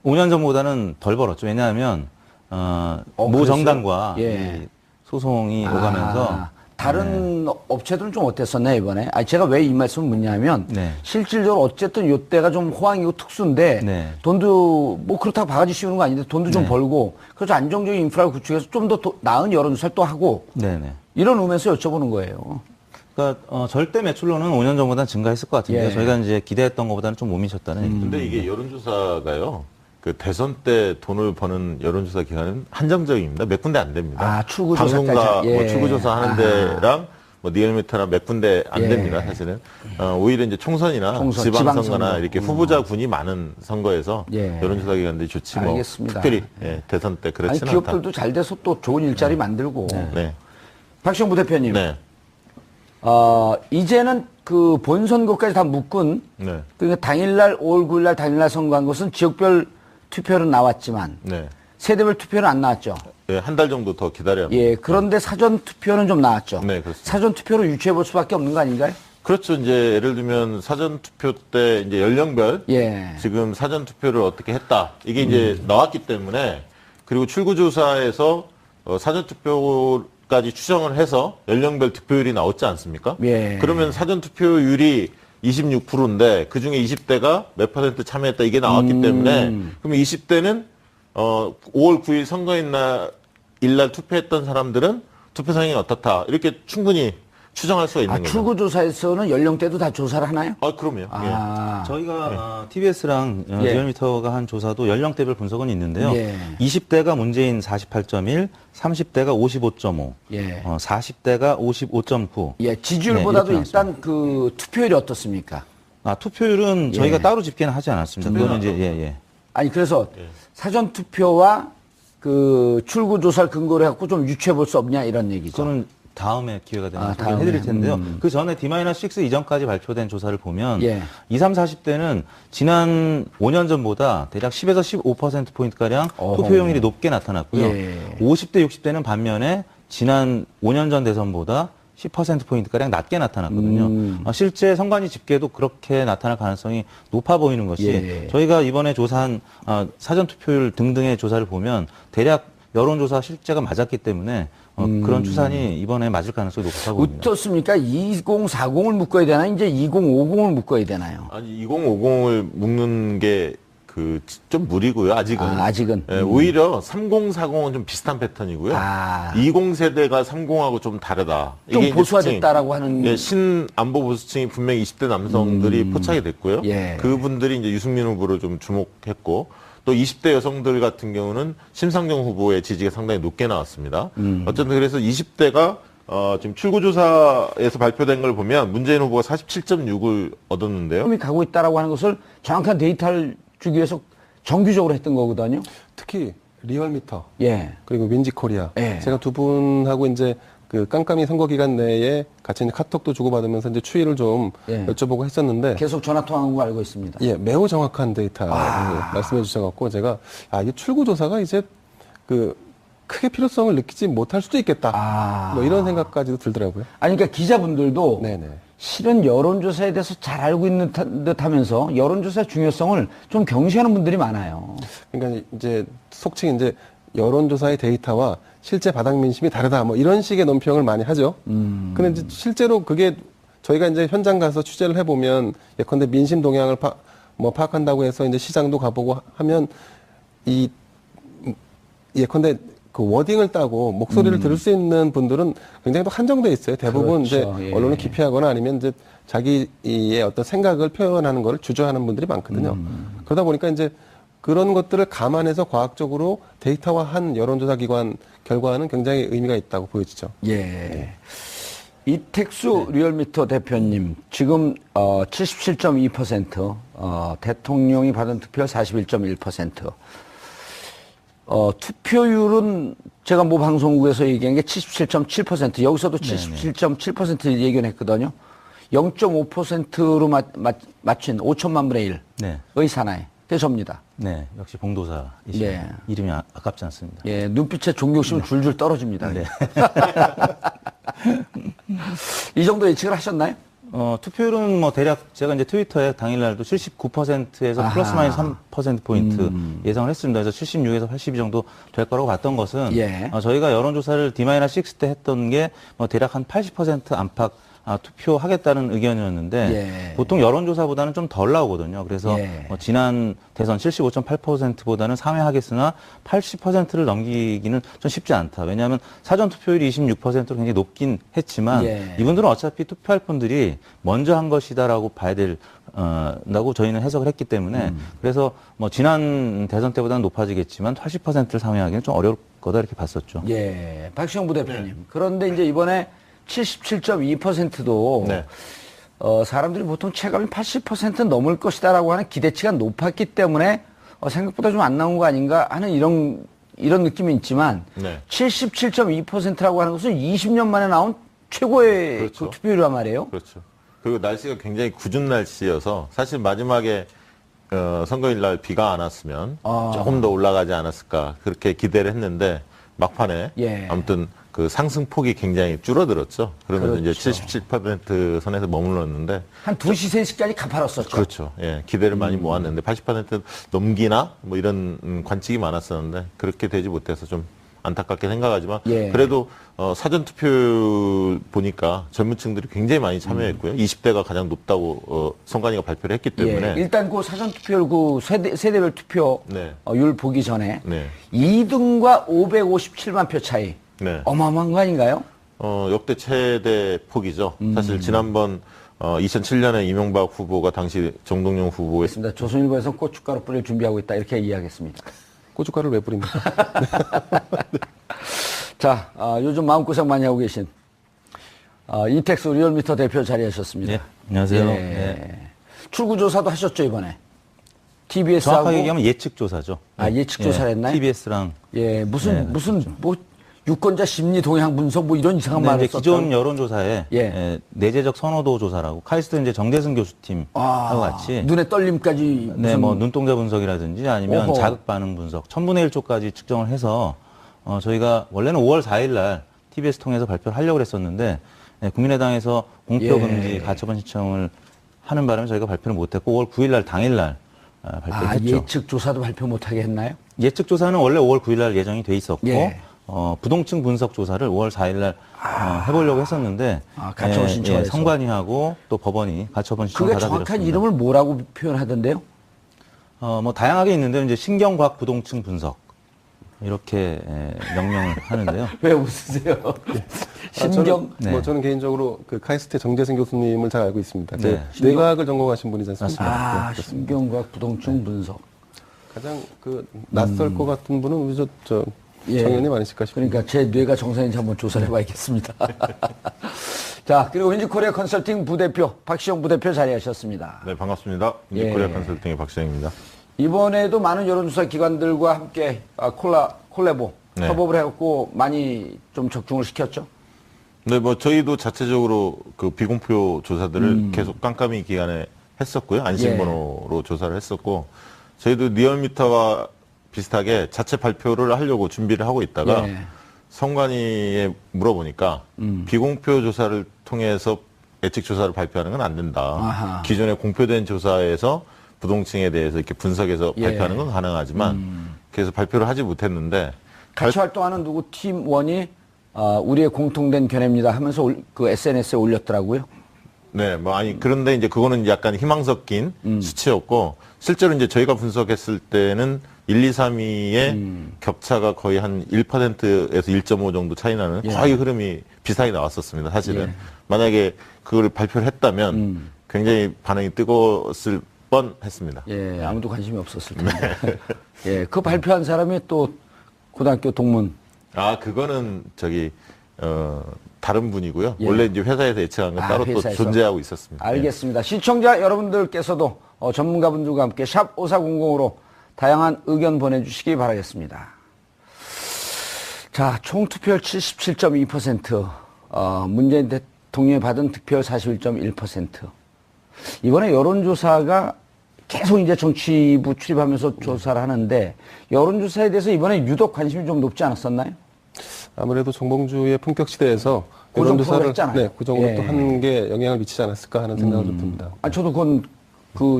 5년 전보다는 덜 벌었죠. 왜냐하면 모 정당과 예. 이 소송이 오가면서 다른 업체들은 좀 어땠었나요, 이번에? 제가 왜 이 말씀을 묻냐면, 네. 실질적으로 어쨌든 요때가 좀 호황이고 특수인데, 네. 돈도, 그렇다고 바가지 씌우는 거 아닌데, 돈도 좀 네. 벌고, 그래서 안정적인 인프라를 구축해서 좀 더 나은 여론조사를 또 하고, 네네. 이런 의미에서 여쭤보는 거예요. 그러니까 절대 매출로는 5년 전보다는 증가했을 것 같은데요. 예. 저희가 이제 기대했던 것보다는 좀 못 미쳤다는 얘기죠. 근데 이게 여론조사가요. 그 대선 때 돈을 버는 여론조사 기관은 한정적입니다. 몇 군데 안 됩니다. 아, 출구조사까지. 방송가 예. 뭐 출구조사 하는 데랑 뭐 리얼미터나 몇 군데 안 예. 됩니다. 사실은 오히려 이제 총선이나 총선, 지방선거나 지방선거. 이렇게 후보자군이 많은 선거에서 예. 여론조사 기관들이 좋지 뭐 알겠습니다. 특별히 대선 때 아니, 그렇지는 기업들도 잘 돼서 또 좋은 일자리 만들고. 않다. 네. 박시영 부대표님. 네. 이제는 그 본선거까지 다 묶은 네. 그러니까 당일날 5월 9일날 당일날 선거한 것은 지역별 투표는 나왔지만 네. 세대별 투표는 안 나왔죠. 네, 한 달 정도 더 기다려야 합니다. 예, 그런데 사전 투표는 좀 나왔죠. 네, 그렇습니다. 사전 투표로 유추해 볼 수밖에 없는 거 아닌가요? 그렇죠. 이제 예를 들면 사전 투표 때 이제 연령별 예. 지금 사전 투표를 어떻게 했다. 이게 이제 나왔기 때문에 그리고 출구조사에서 사전 투표까지 추정을 해서 연령별 득표율이 나왔지 않습니까? 예. 그러면 사전 투표율이 26%인데 그 중에 20대가 몇 퍼센트 참여했다 이게 나왔기 때문에 그러면 20대는 5월 9일 선거인 일날 투표했던 사람들은 투표 상황이 어떻다 이렇게 충분히 추정할 수가 있는 거죠. 출구조사에서는 연령대도 다 조사를 하나요? 그럼요. 아, 저희가 TBS랑 예. 리얼미터가 한 조사도 연령대별 분석은 있는데요. 예. 20대가 문재인 48.1, 30대가 55.5, 예. 40대가 55.9. 예, 지지율보다도 네, 이렇게 일단 그 투표율이 어떻습니까? 투표율은 저희가 예. 따로 집계는 하지 않았습니다. 그거는 이제 예. 아니, 그래서 사전 투표와 그 출구조사를 근거로 해갖고 좀 유추해 볼 수 없냐 이런 얘기죠. 그거는 다음에 기회가 되면 소개를 다음에. 해드릴 텐데요. 그 전에 D-6 이전까지 발표된 조사를 보면 예. 20, 30, 40대는 지난 5년 전보다 대략 10에서 15%포인트가량 어허. 투표용률이 높게 나타났고요. 예. 50대, 60대는 반면에 지난 5년 전 대선보다 10%포인트가량 낮게 나타났거든요. 실제 선관위 집계도 그렇게 나타날 가능성이 높아 보이는 것이 예. 저희가 이번에 조사한 사전투표율 등등의 조사를 보면 대략 여론조사 실제가 맞았기 때문에 그런 추산이 이번에 맞을 가능성이 높아 보입니다. 어떻습니까? 2040을 묶어야 되나? 이제 2050을 묶어야 되나요? 아니 2050을 묶는 게 좀 무리고요. 아직은. 아직은. 예, 오히려 3040은 좀 비슷한 패턴이고요. 20세대가 30하고 좀 다르다. 좀 이게 이제 보수화됐다라고 하는. 예, 신안보 보수층이 분명히 20대 남성들이 포착이 됐고요. 예. 그분들이 이제 유승민 후보를 좀 주목했고 또 20대 여성들 같은 경우는 심상정 후보의 지지가 상당히 높게 나왔습니다. 어쨌든 그래서 20대가 지금 출구조사에서 발표된 걸 보면 문재인 후보가 47.6을 얻었는데요. 이 가고 있다라고 하는 것을 정확한 데이터를 주기 위해서 정규적으로 했던 거거든요. 특히 리얼미터 예. 그리고 윈지코리아 예. 제가 두 분하고 이제 그 깜깜이 선거 기간 내에 같이 이제 카톡도 주고받으면서 이제 추이를 좀 예. 여쭤보고 했었는데 계속 전화 통화한 거 알고 있습니다. 예, 매우 정확한 데이터를 말씀해 주셔갖고 제가 이 출구조사가 이제 크게 필요성을 느끼지 못할 수도 있겠다. 뭐 이런 생각까지도 들더라고요. 아니, 그러니까 기자분들도 네네. 실은 여론조사에 대해서 잘 알고 있는 듯 하면서 여론조사의 중요성을 좀 경시하는 분들이 많아요. 그러니까 이제 속칭 이제 여론조사의 데이터와 실제 바닥 민심이 다르다. 뭐 이런 식의 논평을 많이 하죠. 근데 이제 실제로 그게 저희가 이제 현장 가서 취재를 해보면 예컨대 민심 동향을 파악한다고 해서 이제 시장도 가보고 하면 예컨대 그 워딩을 따고 목소리를 들을 수 있는 분들은 굉장히 또 한정돼 있어요. 대부분 그렇죠. 이제 예. 언론을 기피하거나 아니면 이제 자기의 어떤 생각을 표현하는 걸 주저하는 분들이 많거든요. 그러다 보니까 이제 그런 것들을 감안해서 과학적으로 데이터화한 여론조사 기관 결과는 굉장히 의미가 있다고 보여지죠. 예. 이택수 리얼미터 대표님, 지금 77.2%, 대통령이 받은 득표율 41.1%. 투표율은 제가 모 방송국에서 얘기한 게 77.7%, 여기서도 77.7% 얘기했거든요. 0.5%로 맞춘 5천만 분의 1의 네. 사나이. 그게 접니다. 네, 역시 봉도사이시네요. 예. 이름이 아깝지 않습니다. 예, 눈빛에 존경심은 줄줄 떨어집니다. 네. 이 정도 예측을 하셨나요? 투표율은 뭐 대략 제가 이제 트위터에 당일날도 79%에서 플러스 마이너스 3%포인트 예상을 했습니다. 그래서 76에서 82 정도 될 거라고 봤던 것은 예. 저희가 여론조사를 D-6 때 했던 게 뭐 대략 한 80% 안팎 투표하겠다는 의견이었는데 보통 여론조사보다는 좀 덜 나오거든요. 그래서 지난 대선 75.8%보다는 상회하겠으나 80%를 넘기기는 좀 쉽지 않다. 왜냐하면 사전 투표율이 26%로 굉장히 높긴 했지만 이분들은 어차피 투표할 분들이 먼저 한 것이다라고 봐야 된다고 저희는 해석을 했기 때문에 그래서 뭐 지난 대선 때보다는 높아지겠지만 80%를 상회하기는 좀 어려울 거다 이렇게 봤었죠. 예, 박시영 부대표님. 그런데 이제 이번에 77.2%도 사람들이 보통 체감이 80% 넘을 것이다라고 하는 기대치가 높았기 때문에 생각보다 좀 안 나온 거 아닌가 하는 이런 느낌이 있지만 77.2%라고 하는 것은 20년 만에 나온 최고의 그렇죠. 그 투표율이란 말이에요. 그렇죠. 그리고 날씨가 굉장히 굵은 날씨여서 사실 마지막에 선거일 날 비가 안 왔으면 조금 더 올라가지 않았을까 그렇게 기대를 했는데 막판에 아무튼 그 상승폭이 굉장히 줄어들었죠. 그러면서 이제 77% 선에서 머물렀는데 한 2시, 3시까지 가팔았었죠. 그렇죠. 예, 기대를 많이 모았는데 80% 넘기나 뭐 이런 관측이 많았었는데 그렇게 되지 못해서 좀 안타깝게 생각하지만 그래도 사전 투표 보니까 젊은 층들이 굉장히 많이 참여했고요. 20대가 가장 높다고 선관위가 발표를 했기 때문에 일단 그 사전 투표율 그 세대별 투표율 보기 전에 2등과 557만 표 차이 어마어마한 거 아닌가요? 역대 최대 폭이죠. 사실 지난번 2007년에 이명박 후보가 당시 정동영 후보의 조선일보에서 고춧가루 뿌릴 준비하고 있다 이렇게 이야기했습니다. 고춧가루를 왜 뿌립니까? 자, 요즘 마음고생 많이 하고 계신 이택수 리얼미터 대표 자리하셨습니다. 네, 안녕하세요. 출구조사도 하셨죠 이번에? TBS하고 정확하게 얘기하면 예측조사죠. 예측조사를 했나요? TBS랑 무슨 뭐 유권자 심리 동향 분석 뭐 이런 이상한 말을 썼던 기존 여론조사에 내재적 선호도 조사라고 카이스트 이제 정대승 교수팀하고 같이 눈의 떨림까지 뭐 눈동자 분석이라든지 아니면 자극 반응 분석 1000분의 1초까지 측정을 해서 저희가 원래는 5월 4일 날 TBS 통해서 발표를 하려고 했었는데 국민의당에서 공표 금지 가처분 신청을 하는 바람에 저희가 발표를 못했고 5월 9일 날 당일 날 발표했죠. 예측 조사도 발표 못하게 했나요? 예측 조사는 원래 5월 9일 날 예정이 돼 있었고 부동층 분석 조사를 5월 4일 날 해보려고 했었는데 가처분 신청해서 선관위하고 또 법원이 가처분 신청을 그게 받아들였습니다. 정확한 이름을 뭐라고 표현하던데요? 뭐 다양하게 있는데 이제 신경과학 부동층 분석 이렇게 명명을 하는데요. 왜 웃으세요? 신경. 저는 개인적으로 그 카이스트 정재승 교수님을 잘 알고 있습니다. 뇌과학을 전공하신 분이지 않습니까? 신경과학 부동층 분석. 가장 그 낯설 것 같은 분은 우리 저 정연이 많으실까 싶습니다. 그러니까 제 뇌가 정상인지 한번 조사를 해봐야겠습니다. 자, 그리고 윈지코리아 컨설팅 부대표 박시영 부대표 자리하셨습니다. 네, 반갑습니다. 윈지코리아 컨설팅의 박시영입니다. 이번에도 많은 여론조사 기관들과 함께 콜라보 협업을 해갖고 많이 좀 적중을 시켰죠? 네, 뭐 저희도 자체적으로 그 비공표 조사들을 계속 깜깜이 기간에 했었고요. 안심번호로 조사를 했었고 저희도 리얼미터와 비슷하게 자체 발표를 하려고 준비를 하고 있다가 선관위에 물어보니까 비공표 조사를 통해서 예측 조사를 발표하는 건 안 된다. 기존에 공표된 조사에서 부동층에 대해서 이렇게 분석해서 발표하는 건 가능하지만 그래서 발표를 하지 못했는데 같이 활동하는 누구 팀원이 우리의 공통된 견해입니다 하면서 그 SNS에 올렸더라고요. 네, 뭐 그런데 이제 그거는 약간 희망 섞인 수치였고 실제로 이제 저희가 분석했을 때는 1, 2, 3위의 격차가 거의 한 1%에서 1.5 정도 차이 나는 거의 흐름이 비슷하게 나왔었습니다. 사실은 만약에 그걸 발표를 했다면 굉장히 반응이 뜨거웠을 뻔했습니다. 아무도 관심이 없었을 텐데. 그 발표한 사람이 또 고등학교 동문. 그거는 다른 분이고요. 원래 이제 회사에서 예측한 건 따로 또 존재하고 있었습니다. 알겠습니다. 시청자 여러분들께서도 전문가분들과 함께 샵 5400으로 다양한 의견 보내주시기 바라겠습니다. 자, 총 투표율 77.2%, 문재인 대통령이 받은 득표율 41.1%. 이번에 여론조사가 계속 이제 정치부 출입하면서 조사를 하는데 여론조사에 대해서 이번에 유독 관심이 좀 높지 않았었나요? 아무래도 정봉주의 품격 시대에서 여론조사를 그 정도 또 하는 게 영향을 미치지 않았을까 하는 생각을 좀 듭니다. 저도 그건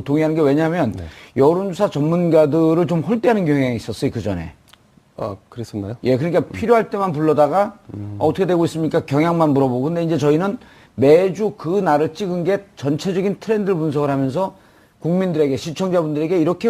동의하는 게 왜냐하면 여론조사 전문가들을 좀 홀대하는 경향이 있었어요 그 전에. 그랬었나요? 그러니까 필요할 때만 불러다가 어떻게 되고 있습니까? 경향만 물어보고 근데 이제 저희는 매주 그 날을 찍은 게 전체적인 트렌드를 분석을 하면서 국민들에게, 시청자분들에게 이렇게